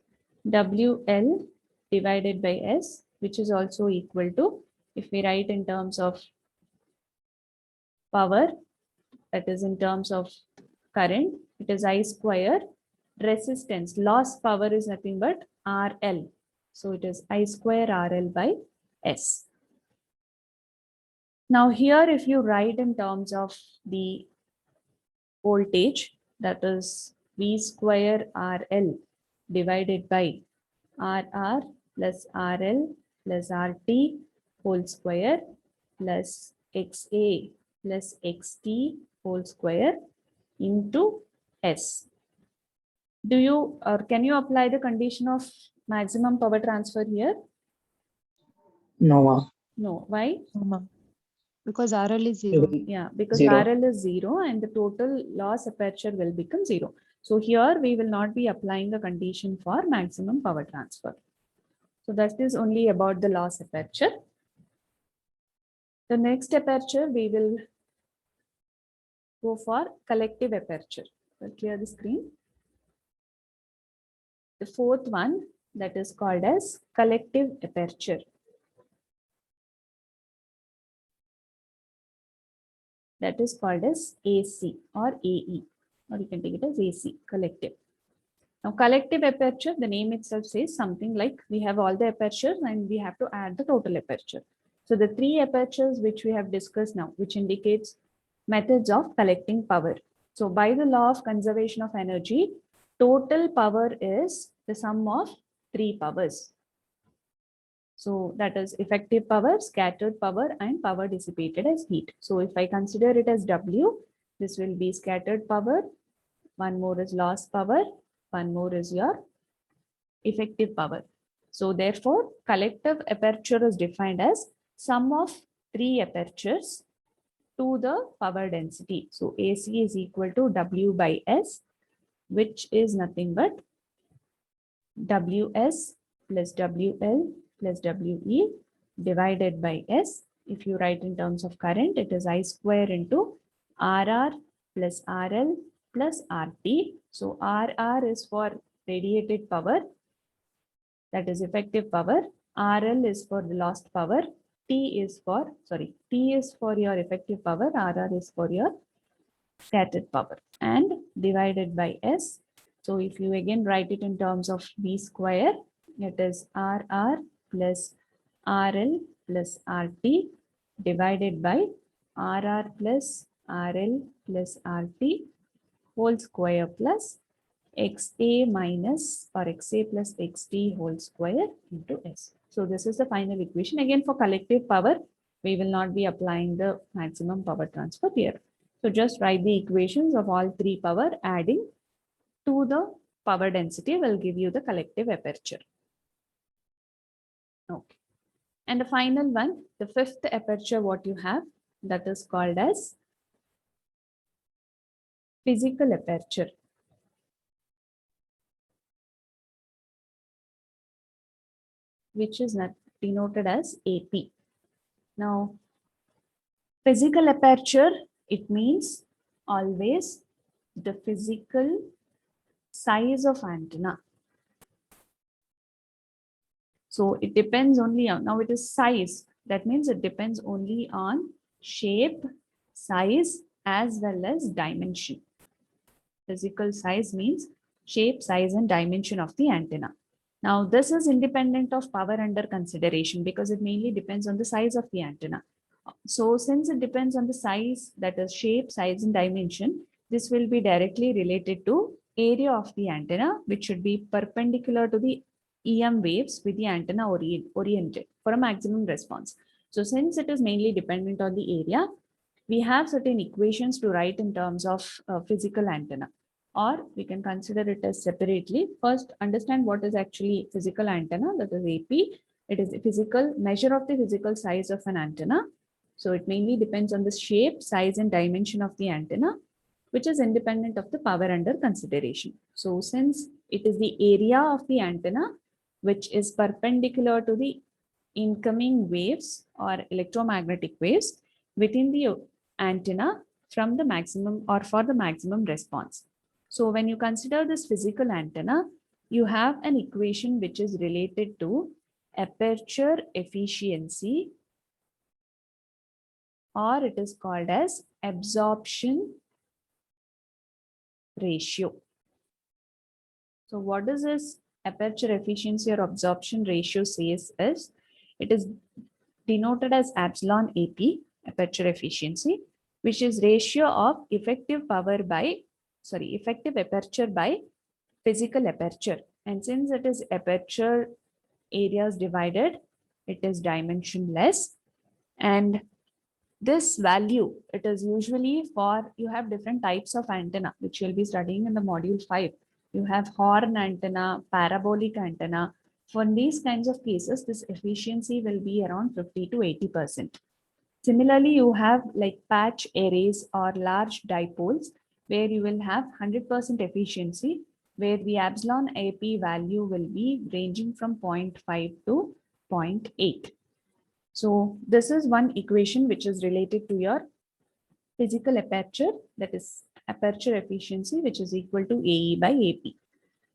WL divided by S, which is also equal to, if we write in terms of power, that is in terms of current, it is I square. Resistance, lost power is nothing but RL. So it is I square RL by S. Now here, if you write in terms of the voltage, that is V square RL divided by RR plus RL plus RT whole square plus XA plus XT whole square into S. Do you or can you apply the condition of maximum power transfer here? No, ma'am. No. Why? No, ma'am. Because RL is 0. Yeah, because Zero. RL is 0 and the total loss aperture will become 0. So here we will not be applying the condition for maximum power transfer. So that is only about the loss aperture. The next aperture we will go for collective aperture. So clear the screen. The fourth one, that is called as collective aperture. That is called as AC or AE, or you can take it as AC, collective. Now, collective aperture, the name itself says something like we have all the apertures and we have to add the total aperture. So the three apertures which we have discussed now, which indicates methods of collecting power. So by the law of conservation of energy, total power is the sum of three powers. So that is effective power, scattered power, and power dissipated as heat. So if I consider it as W, this will be scattered power, one more is lost power, one more is your effective power. So therefore, collective aperture is defined as sum of three apertures to the power density. So AC is equal to W by S, which is nothing but WS plus WL plus WE divided by S. If you write in terms of current, it is I square into RR plus RL plus RT. So RR is for radiated power, that is effective power. RL is for the lost power. T is for your effective power. RR is for your scattered power, and divided by S. So if you again write it in terms of V square, it is RR plus RL plus RT divided by RR plus RL plus RT whole square plus XA minus or XA plus XT whole square into S. So this is the final equation. Again, for collective power, we will not be applying the maximum power transfer here. So just write the equations of all three power adding to the power density will give you the collective aperture. Okay. And the final one, the fifth aperture, what you have, that is called as physical aperture. Which is not denoted as AP. Now, physical aperture, it means always the physical size of antenna. So it depends only on, now it is size. That means it depends only on shape, size, as well as dimension. Physical size means shape, size, and dimension of the antenna. Now, this is independent of power under consideration because it mainly depends on the size of the antenna. So since it depends on the size, that is shape, size, and dimension, this will be directly related to area of the antenna, which should be perpendicular to the EM waves with the antenna oriented for a maximum response. So since it is mainly dependent on the area, we have certain equations to write in terms of physical antenna, or we can consider it as separately. First, understand what is actually physical antenna, that is AP. It is the physical measure of the physical size of an antenna. So it mainly depends on the shape, size, and dimension of the antenna, which is independent of the power under consideration. So since it is the area of the antenna, which is perpendicular to the incoming waves or electromagnetic waves within the antenna from the maximum or for the maximum response. So when you consider this physical antenna, you have an equation which is related to aperture efficiency, or it is called as absorption ratio. So what does this aperture efficiency or absorption ratio says is, it is denoted as epsilon AP, aperture efficiency, which is ratio of effective aperture by physical aperture. And since it is aperture areas divided, it is dimensionless. And this value, it is usually for, you have different types of antenna, which you'll be studying in the module 5. You have horn antenna, parabolic antenna. For these kinds of cases, this efficiency will be around 50 to 80%. Similarly, you have like patch arrays or large dipoles where you will have 100% efficiency, where the epsilon AP value will be ranging from 0.5 to 0.8. So this is one equation which is related to your physical aperture, that is aperture efficiency, which is equal to AE by AP.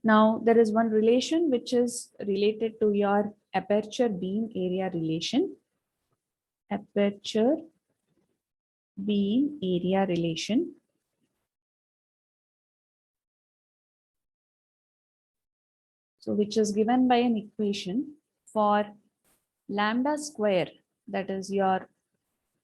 Now there is one relation which is related to your aperture beam area relation. Aperture beam area relation. So which is given by an equation for lambda square, that is your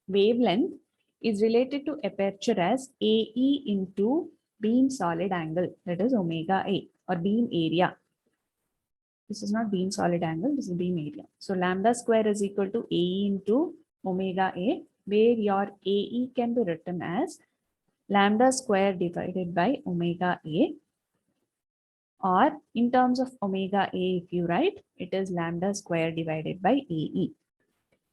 wavelength, is related to aperture as AE into beam solid angle, that is omega A, or beam area. This is not beam solid angle, this is beam area. So lambda square is equal to AE into omega A, where your AE can be written as lambda square divided by omega A, or in terms of omega A, if you write, it is lambda square divided by AE.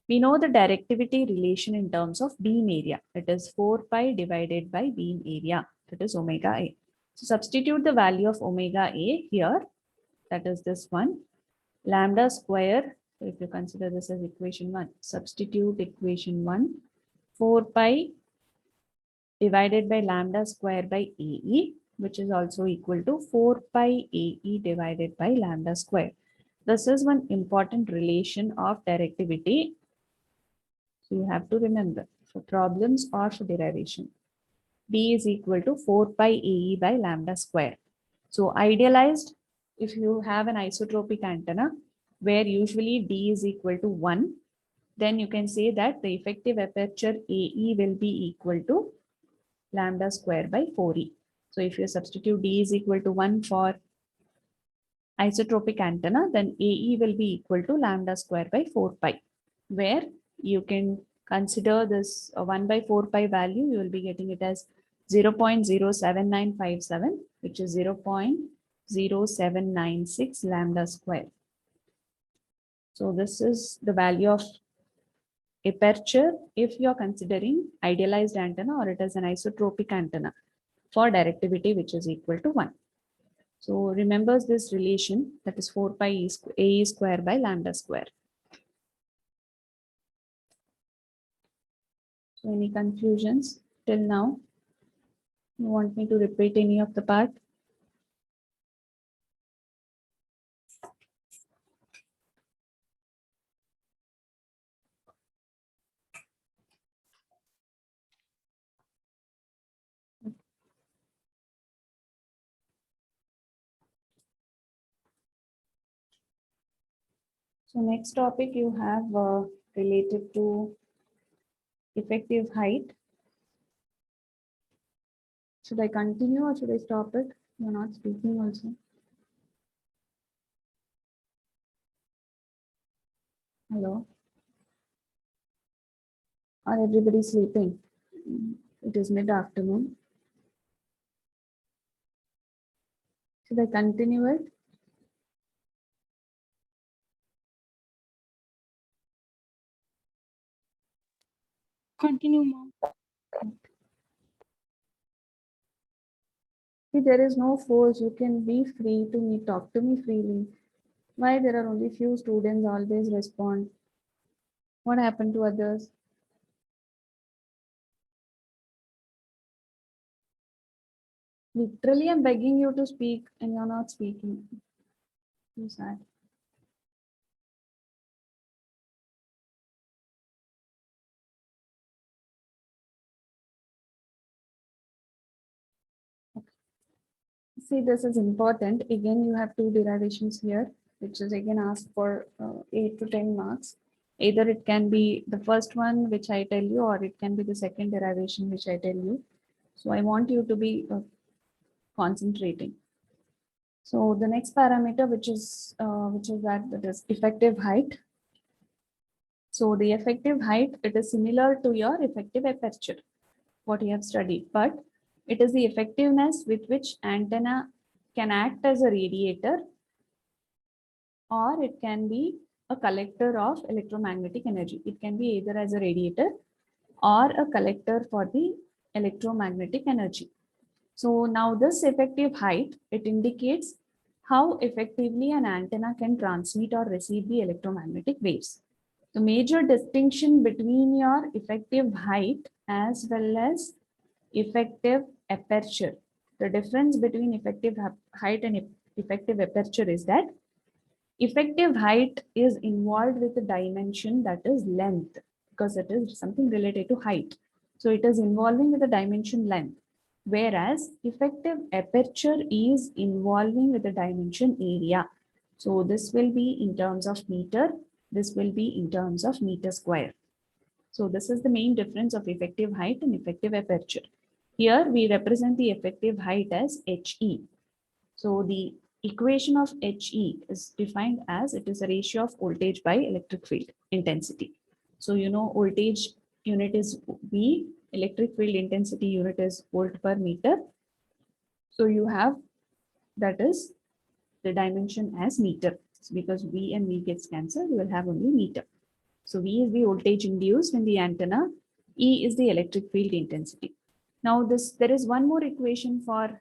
We know the directivity relation in terms of beam area. It is 4 pi divided by beam area, that is omega A. So substitute the value of omega A here, that is this one, lambda square. So if you consider this as equation 1, substitute equation 1, 4 pi divided by lambda square by AE, which is also equal to 4 pi AE divided by lambda square. This is one important relation of directivity. So you have to remember for problems or for derivation. D is equal to 4 pi AE by lambda square. So idealized, if you have an isotropic antenna where usually D is equal to 1, then you can say that the effective aperture AE will be equal to lambda square by 4E. So if you substitute D is equal to 1 for isotropic antenna, then AE will be equal to lambda square by 4 pi, where you can consider this 1 by 4 pi value, you will be getting it as 0.07957, which is 0.0796 lambda square. So this is the value of aperture if you are considering idealized antenna or it is an isotropic antenna for directivity which is equal to 1. So remember this relation, that is 4 pi AE square by lambda square. So any confusions till now? You want me to repeat any of the part? So next topic you have related to effective height. Should I continue or should I stop it? You're not speaking also. Hello? Or everybody sleeping? It is mid-afternoon. Should I continue it? Continue, ma'am. See, there is no force. You can be free to me, talk to me freely. Why there are only few students always respond? What happened to others? Literally, I'm begging you to speak and you're not speaking. So sad. See, this is important. Again, you have two derivations here, which is again asked for 8 to 10 marks. Either it can be the first one, which I tell you, or it can be the second derivation, which I tell you. So I want you to be concentrating. So the next parameter, which is that is effective height. So the effective height, it is similar to your effective aperture, what you have studied, but it is the effectiveness with which antenna can act as a radiator, or it can be a collector of electromagnetic energy. It can be either as a radiator or a collector for the electromagnetic energy. So now this effective height, it indicates how effectively an antenna can transmit or receive the electromagnetic waves. The major distinction between your effective height as well as effective aperture. The difference between effective height and effective aperture is that effective height is involved with a dimension that is length, because it is something related to height. So it is involving with the dimension length, whereas effective aperture is involving with the dimension area. So this will be in terms of meter, this will be in terms of meter square. So this is the main difference of effective height and effective aperture. Here we represent the effective height as HE. So the equation of HE is defined as it is a ratio of voltage by electric field intensity. So you know voltage unit is V, electric field intensity unit is volt per meter. So you have that is the dimension as meter, because V and V gets cancelled, you will have only meter. So V is the voltage induced in the antenna, E is the electric field intensity. Now there is one more equation for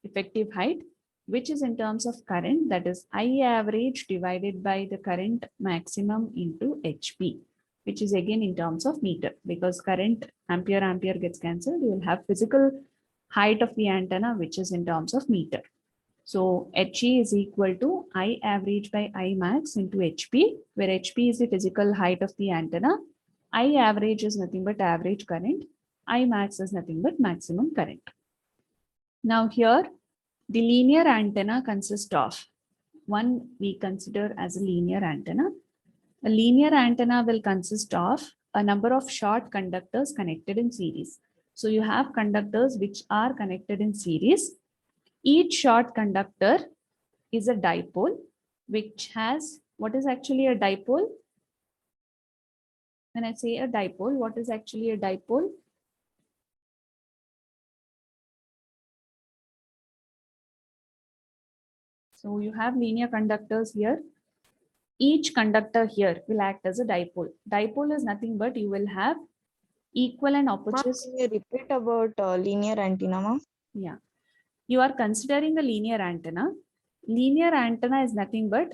effective height, which is in terms of current, that is I average divided by the current maximum into HP, which is again in terms of meter, because current ampere gets cancelled, you will have physical height of the antenna, which is in terms of meter. So HE is equal to I average by I max into HP, where HP is the physical height of the antenna. I average is nothing but average current. I max is nothing but maximum current. Now here, the linear antenna consists of one we consider as a linear antenna. A linear antenna will consist of a number of short conductors connected in series. So you have conductors which are connected in series. Each short conductor is a dipole, which has, what is actually a dipole? When I say a dipole, what is actually a dipole? So you have linear conductors here. Each conductor here will act as a dipole. Dipole is nothing but you will have equal and Ma'am, opposite. can you repeat about linear antenna, ma'am? Yeah. You are considering a linear antenna. Linear antenna is nothing but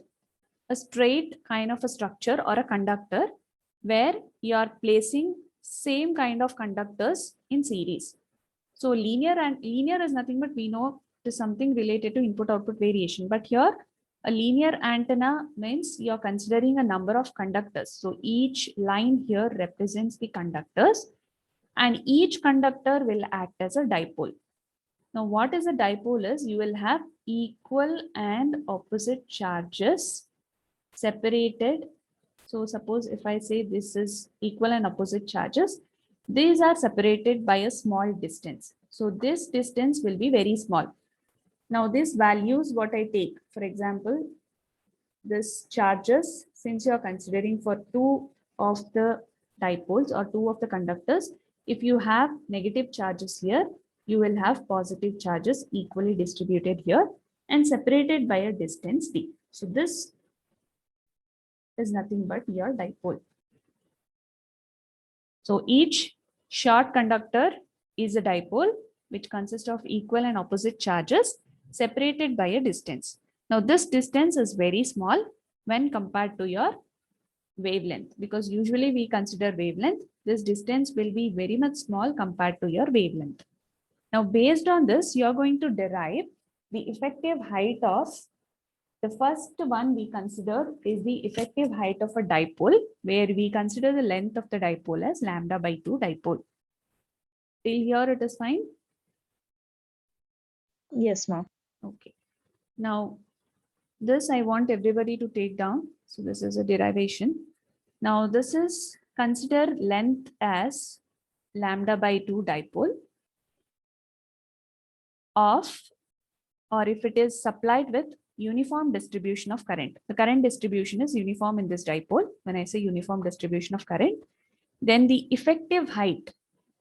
a straight kind of a structure or a conductor where you are placing same kind of conductors in series. So linear is nothing but we know it is something related to input output variation. But here a linear antenna means you are considering a number of conductors. So each line here represents the conductors and each conductor will act as a dipole. Now what is a dipole is you will have equal and opposite charges separated. So suppose if I say this is equal and opposite charges, these are separated by a small distance. So this distance will be very small. Now these values what I take, for example, this charges, since you are considering for two of the dipoles or two of the conductors, if you have negative charges here, you will have positive charges equally distributed here and separated by a distance d. So this is nothing but your dipole. So each short conductor is a dipole which consists of equal and opposite charges separated by a distance. Now this distance is very small when compared to your wavelength, because usually we consider wavelength. This distance will be very much small compared to your wavelength. Now based on this, you are going to derive the effective height of the first one we consider is the effective height of a dipole, where we consider the length of the dipole as lambda by 2 dipole. Till here it is fine? Yes, ma'am. Okay. Now, this I want everybody to take down. So this is a derivation. Now this is consider length as lambda by 2 dipole of, or if it is supplied with uniform distribution of current. The current distribution is uniform in this dipole. When I say uniform distribution of current, then the effective height,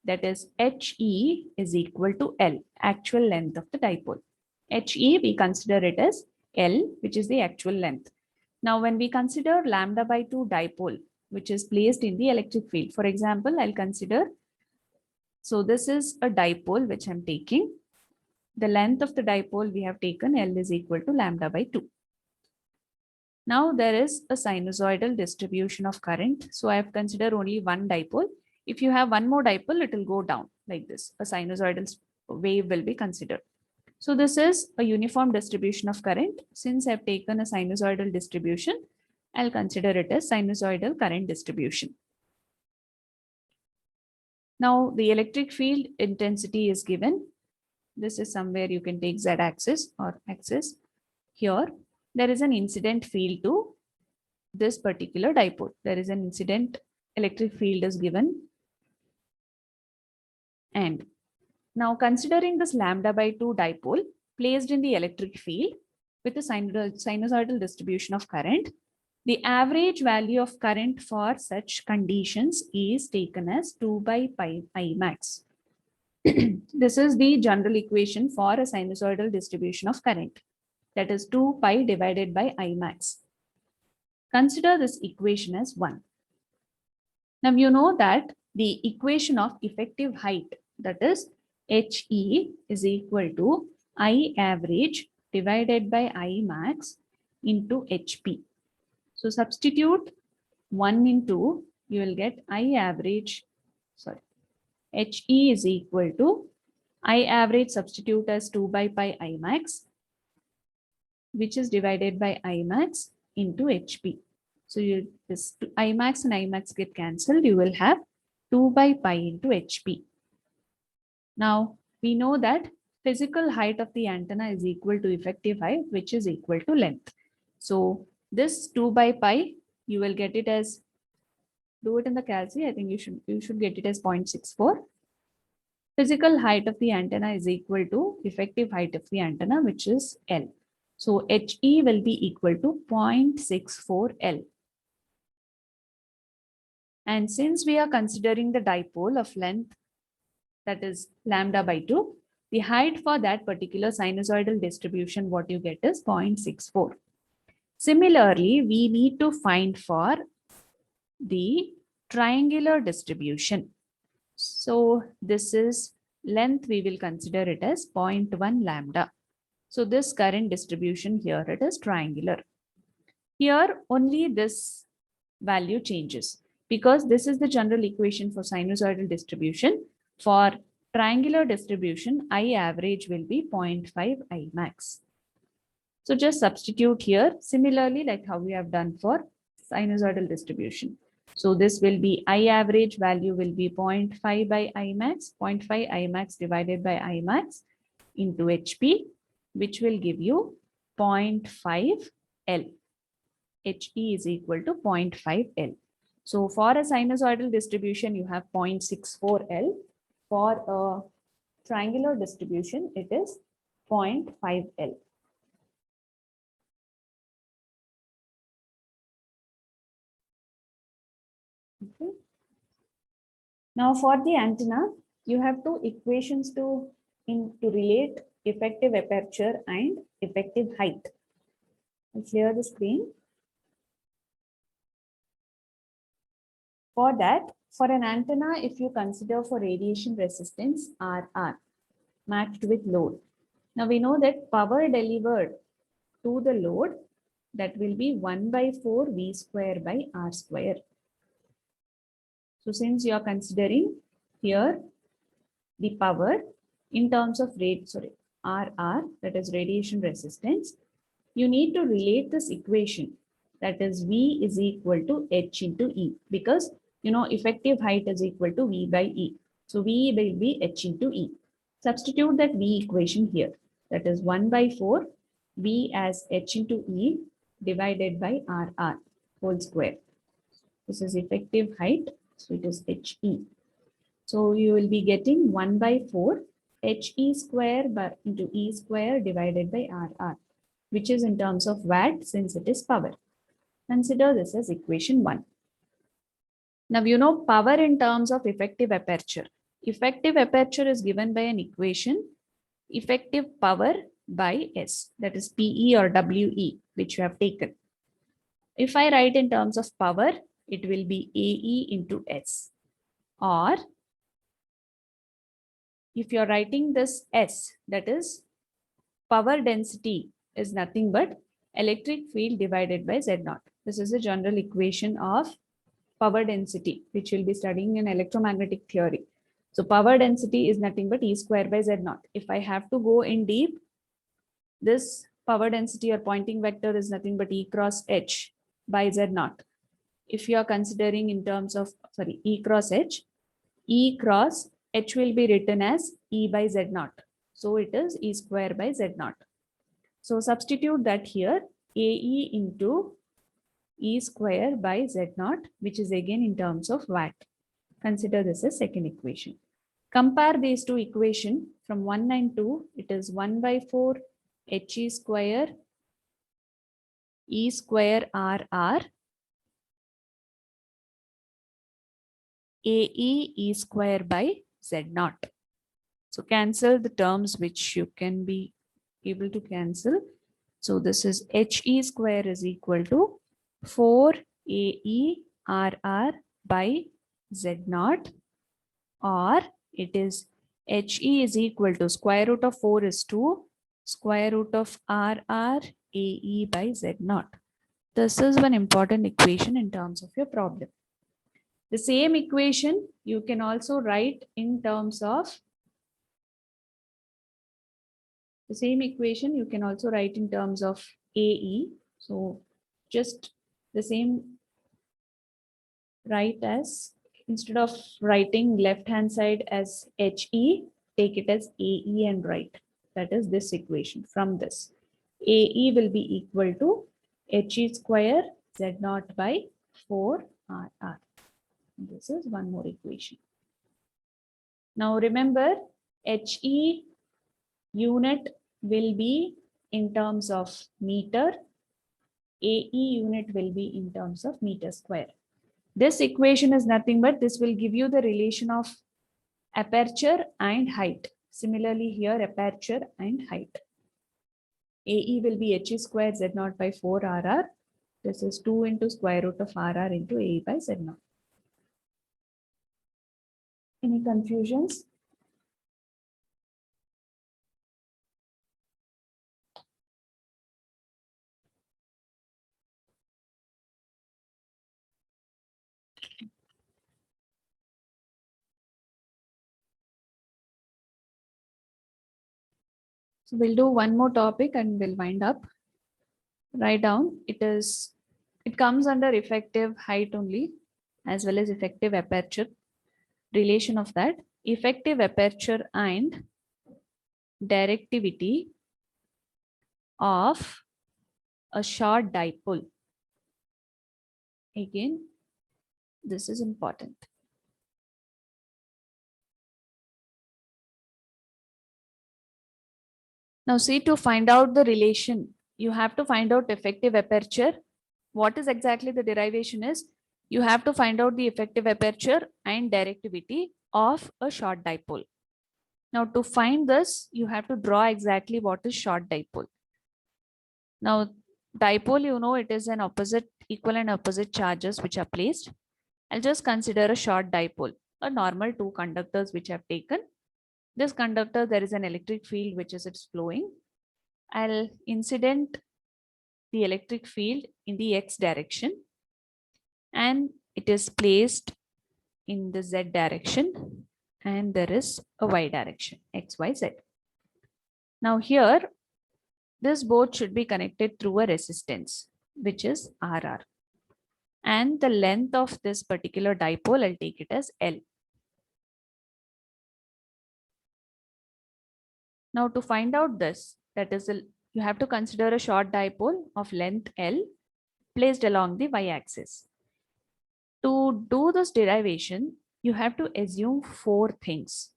that is HE, is equal to L, actual length of the dipole. HE, we consider it as L, which is the actual length. Now, when we consider lambda by 2 dipole, which is placed in the electric field, for example, I'll consider, so this is a dipole which I'm taking. The length of the dipole we have taken L is equal to lambda by 2. Now there is a sinusoidal distribution of current. So I have considered only one dipole. If you have one more dipole, it will go down like this. A sinusoidal wave will be considered. So this is a uniform distribution of current. Since I've taken a sinusoidal distribution, I'll consider it as sinusoidal current distribution. Now the electric field intensity is given. This is somewhere you can take z-axis or axis. Here, there is an incident field to this particular dipole. There is an incident electric field is given. And now considering this lambda by 2 dipole placed in the electric field with a sinusoidal distribution of current, the average value of current for such conditions is taken as 2 by pi I max. This is the general equation for a sinusoidal distribution of current, that is 2 pi divided by I max. Consider this equation as 1. Now you know that the equation of effective height, that is HE, is equal to I average divided by I max into HP. So substitute 1 into, you will get I average, HE is equal to I average, substitute as 2 by pi I max, which is divided by I max into HP. So this I max and I max get cancelled. You will have 2 by pi into HP. Now we know that physical height of the antenna is equal to effective height, which is equal to length. So this 2 by pi, you will get it as, do it in the calci. I think you should get it as 0.64. Physical height of the antenna is equal to effective height of the antenna, which is L. So HE will be equal to 0.64 L. And since we are considering the dipole of length, that is lambda by 2, the height for that particular sinusoidal distribution, what you get is 0.64. Similarly, we need to find for the triangular distribution. So this is length, we will consider it as 0.1 lambda. So this current distribution here, it is triangular. Here only this value changes because this is the general equation for sinusoidal distribution. For triangular distribution, I average will be 0.5 I max. So just substitute here similarly like how we have done for sinusoidal distribution. So this will be I average value will be 0.5 by I max, 0.5 I max divided by I max into HP, which will give you 0.5 L. HE is equal to 0.5 L. So for a sinusoidal distribution, you have 0.64 L. For a triangular distribution, it is 0.5 L. Okay. Now for the antenna, you have two equations to relate effective aperture and effective height. I'll clear the screen. For that, for an antenna, if you consider for radiation resistance RR matched with load. Now we know that power delivered to the load, that will be 1/4 V square by R square. So since you are considering here the power in terms of RR, that is radiation resistance, you need to relate this equation, that is V is equal to H into E, because you know effective height is equal to V by E. So V will be H into E. Substitute that V equation here, that is 1/4 V as H into E divided by RR whole square. This is effective height, so it is HE. So you will be getting 1/4 HE square into E square divided by RR, which is in terms of watt since it is power. Consider this as equation 1. Now you know power in terms of effective aperture. Effective aperture is given by an equation, effective power by S, that is PE or WE, which you have taken. If I write in terms of power, it will be AE into S. Or if you're writing this S, that is power density is nothing but electric field divided by Z0. This is a general equation of power density, which we'll be studying in electromagnetic theory. So power density is nothing but E square by Z0. If I have to go in deep, this power density or Poynting vector is nothing but E cross H by Z0. If you are considering in terms of, E cross H, E cross H will be written as E by Z0. So it is E square by Z0. So substitute that here, AE into E square by Z0, which is again in terms of watt. Consider this as second equation. Compare these two equations from 1 and 2. It is 1/4 HE square E square RR AE E square by Z0. So cancel the terms which you can be able to cancel. So this is HE square is equal to 4 AE RR by Z0, or it is HE is equal to square root of 4 is 2, square root of RR AE by Z0. This is one important equation in terms of your problem. The same equation you can also write in terms of AE. So just the same, write as, instead of writing left hand side as HE, take it as AE and write. That is this equation. From this, AE will be equal to HE square Z0 by 4 RR. This is one more equation. Now remember, HE unit will be in terms of meter, AE unit will be in terms of meter square. This equation is nothing but this will give you the relation of aperture and height. Similarly here, aperture and height. AE will be HE square Z0 by 4 RR. This is 2 into square root of RR into AE by Z0. Any confusions? So we'll do one more topic and we'll wind up. Write down, it comes under effective height only, as well as effective aperture. Relation of that, effective aperture and directivity of a short dipole. Again, this is important. Now see, to find out the relation, you have to find out effective aperture. What is exactly the derivation is, you have to find out the effective aperture and directivity of a short dipole. Now to find this, you have to draw exactly what is short dipole. Now dipole, you know, it is an opposite, equal and opposite charges which are placed. I'll just consider a short dipole, a normal two conductors which I've taken. This conductor, there is an electric field which is it's flowing. I'll incident the electric field in the x direction and it is placed in the z direction, and there is a y direction, x, y, z. Now here, this both should be connected through a resistance, which is RR. And the length of this particular dipole, I'll take it as L. Now to find out this, that is, you have to consider a short dipole of length L placed along the y-axis. To do this derivation, you have to assume four things.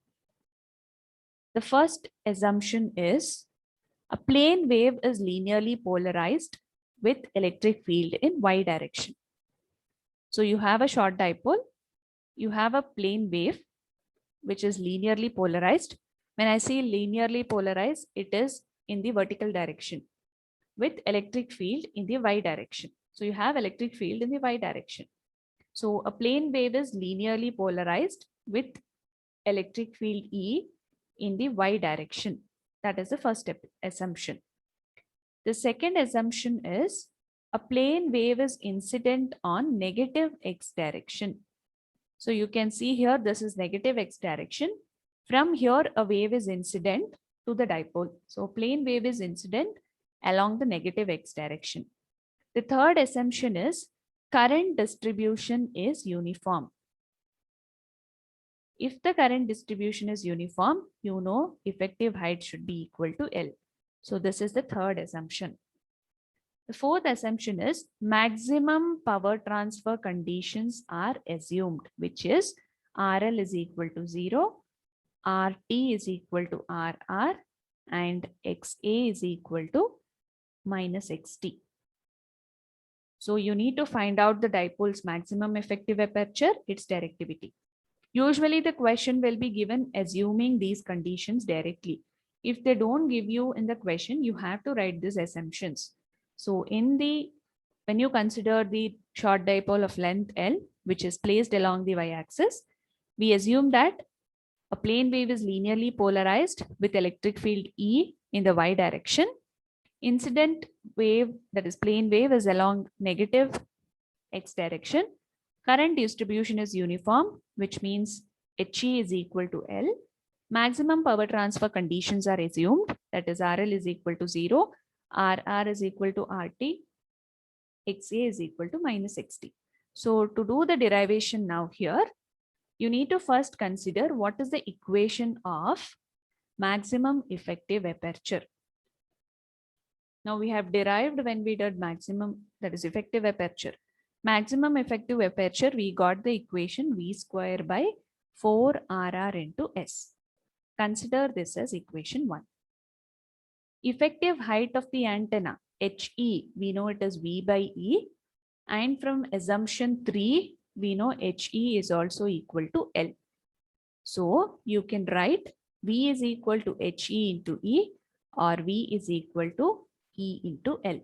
The first assumption is a plane wave is linearly polarized with electric field in y direction. So you have a short dipole, you have a plane wave which is linearly polarized. When I say linearly polarized, it is in the vertical direction with electric field in the y direction. So you have electric field in the y direction. So a plane wave is linearly polarized with electric field E in the y direction. That is the first assumption. The second assumption is a plane wave is incident on negative x direction. So you can see here, this is negative x direction. From here, a wave is incident to the dipole. So plane wave is incident along the negative x direction. The third assumption is current distribution is uniform. If the current distribution is uniform, you know effective height should be equal to L. So this is the third assumption. The fourth assumption is maximum power transfer conditions are assumed, which is RL is equal to 0, RT is equal to RR, and XA is equal to minus XT. So you need to find out the dipole's maximum effective aperture, its directivity. Usually the question will be given assuming these conditions directly. If they don't give you in the question, you have to write these assumptions. So when you consider the short dipole of length L, which is placed along the y-axis, we assume that a plane wave is linearly polarized with electric field E in the y direction. Incident wave, that is plane wave, is along negative x direction. Current distribution is uniform, which means HE is equal to L. Maximum power transfer conditions are assumed, that is RL is equal to 0, RR is equal to RT, XA is equal to minus XT. So to do the derivation now here, you need to first consider what is the equation of maximum effective aperture. Now we have derived when we did maximum, that is effective aperture. Maximum effective aperture, we got the equation V square by 4RR into S. Consider this as equation 1. Effective height of the antenna, HE, we know it is V by E. And from assumption 3, we know HE is also equal to L. So you can write V is equal to HE into E, or V is equal to E into L.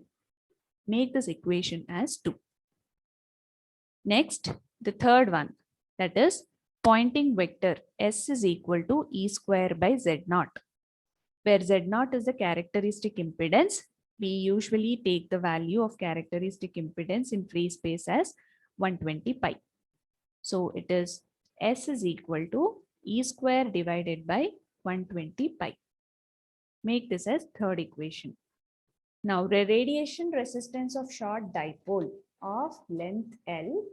Make this equation as 2. Next, the third one, that is Poynting vector S is equal to E square by Z naught, where Z naught is the characteristic impedance. We usually take the value of characteristic impedance in free space as 120 pi. So it is S is equal to E square divided by 120 pi. Make this as third equation. Now the radiation resistance of short dipole of length L,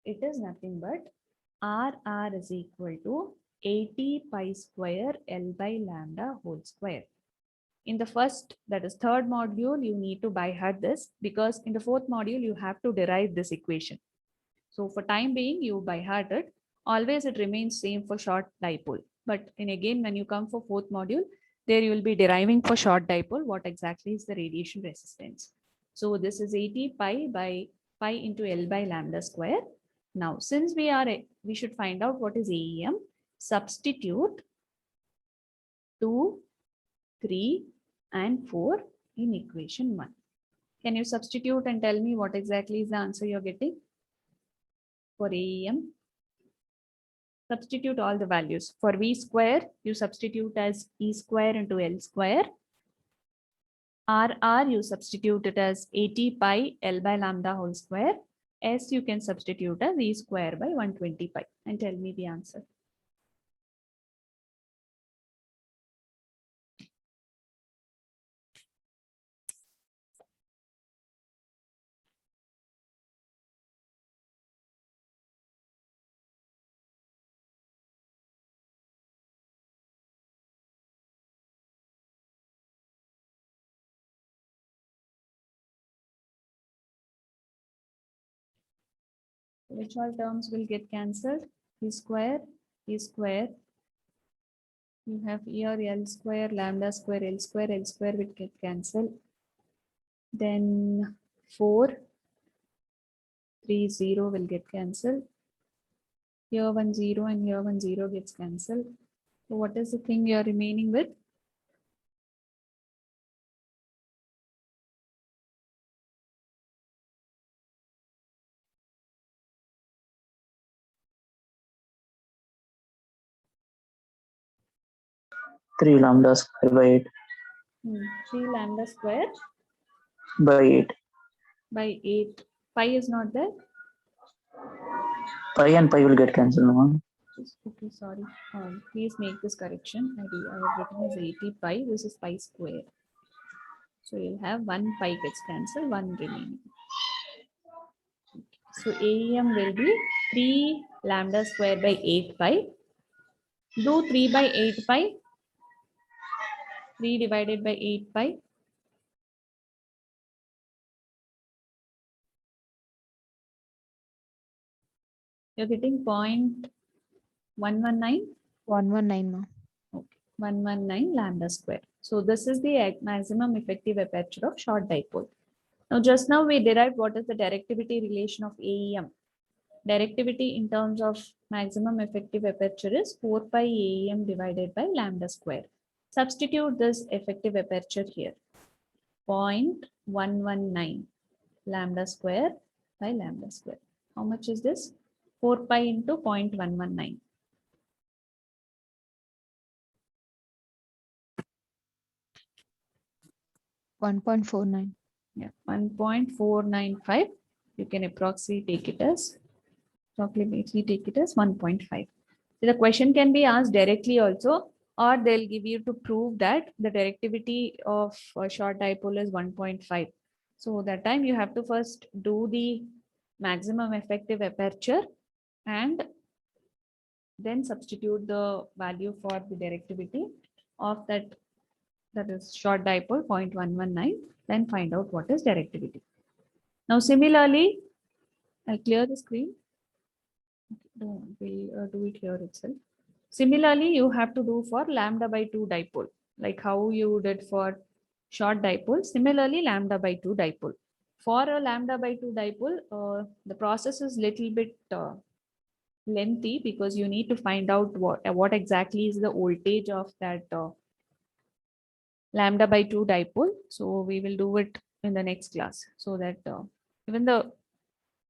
it is nothing but RR is equal to 80 pi square L by lambda whole square. In the first, that is third module, you need to by heart this, because in the fourth module, you have to derive this equation. So for time being, you by heart it. Always it remains same for short dipole. But in again, when you come for fourth module, there you will be deriving for short dipole what exactly is the radiation resistance. So this is 80 pi by pi into L by lambda square. Now, since we should find out what is AEM, substitute 2, 3, and 4 in equation 1. Can you substitute and tell me what exactly is the answer you're getting for AEM? Substitute all the values. For V square, you substitute as E square into L square. RR, you substitute it as 80 pi L by lambda whole square. S, you can substitute as E square by 120 pi and tell me the answer. Which all terms will get cancelled? E square, E square. You have here L square, lambda square, L square will get cancelled. Then 4, 3, 0 will get cancelled. Here 1, 0 and here 1, 0 gets cancelled. So what is the thing you are remaining with? Three lambda square by 8 3 lambda square by 8. by 8. Pi is not there. Pi and pi will get cancelled, ma'am. Okay, sorry. Please make this correction. I have written as 80 pi. This is pi square. So you'll have 1 pi gets cancelled, 1 remaining. So AEM will be 3 lambda square by 8 pi. Do 3 by 8 pi. 3 divided by 8 pi. You're getting 0.119. 119, ma. Okay, 119 lambda square. So this is the maximum effective aperture of short dipole. Now, just now we derived what is the directivity relation of AEM. Directivity in terms of maximum effective aperture is 4 pi AEM divided by lambda square. Substitute this effective aperture here. 0.119 lambda square by lambda square. How much is this? 4 pi into 0.119. 1.49. Yeah, 1.495. You can approximately take it as 1.5. So the question can be asked directly also, or they'll give you to prove that the directivity of a short dipole is 1.5. So that time you have to first do the maximum effective aperture and then substitute the value for the directivity of that is short dipole 0.119, then find out what is directivity. Now similarly, I'll clear the screen. We'll do it here itself. Similarly, you have to do for lambda by 2 dipole, like how you did for short dipole. Similarly, lambda by 2 dipole. For a lambda by 2 dipole, the process is little bit lengthy because you need to find out what exactly is the voltage of that lambda by 2 dipole. So we will do it in the next class so that even the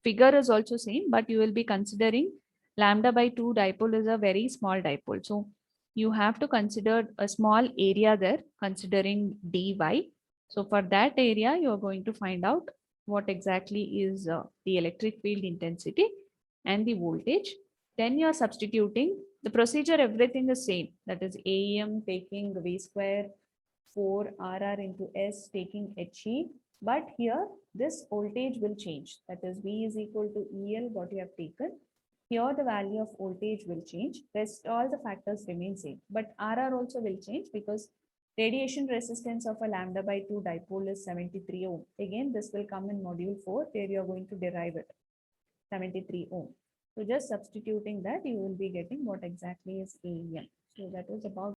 figure is also same, but you will be considering lambda by 2 dipole is a very small dipole. So you have to consider a small area there considering dy. So for that area, you are going to find out what exactly is the electric field intensity and the voltage. Then you are substituting the procedure, everything is same. That is AEM taking V square 4 RR into S taking HE. But here this voltage will change. That is V is equal to EL, what you have taken. Here the value of voltage will change. Rest all the factors remain same. But RR also will change because radiation resistance of a lambda by 2 dipole is 73 ohm. Again, this will come in module 4 where you are going to derive it. 73 ohm. So just substituting that, you will be getting what exactly is AEM. So that was about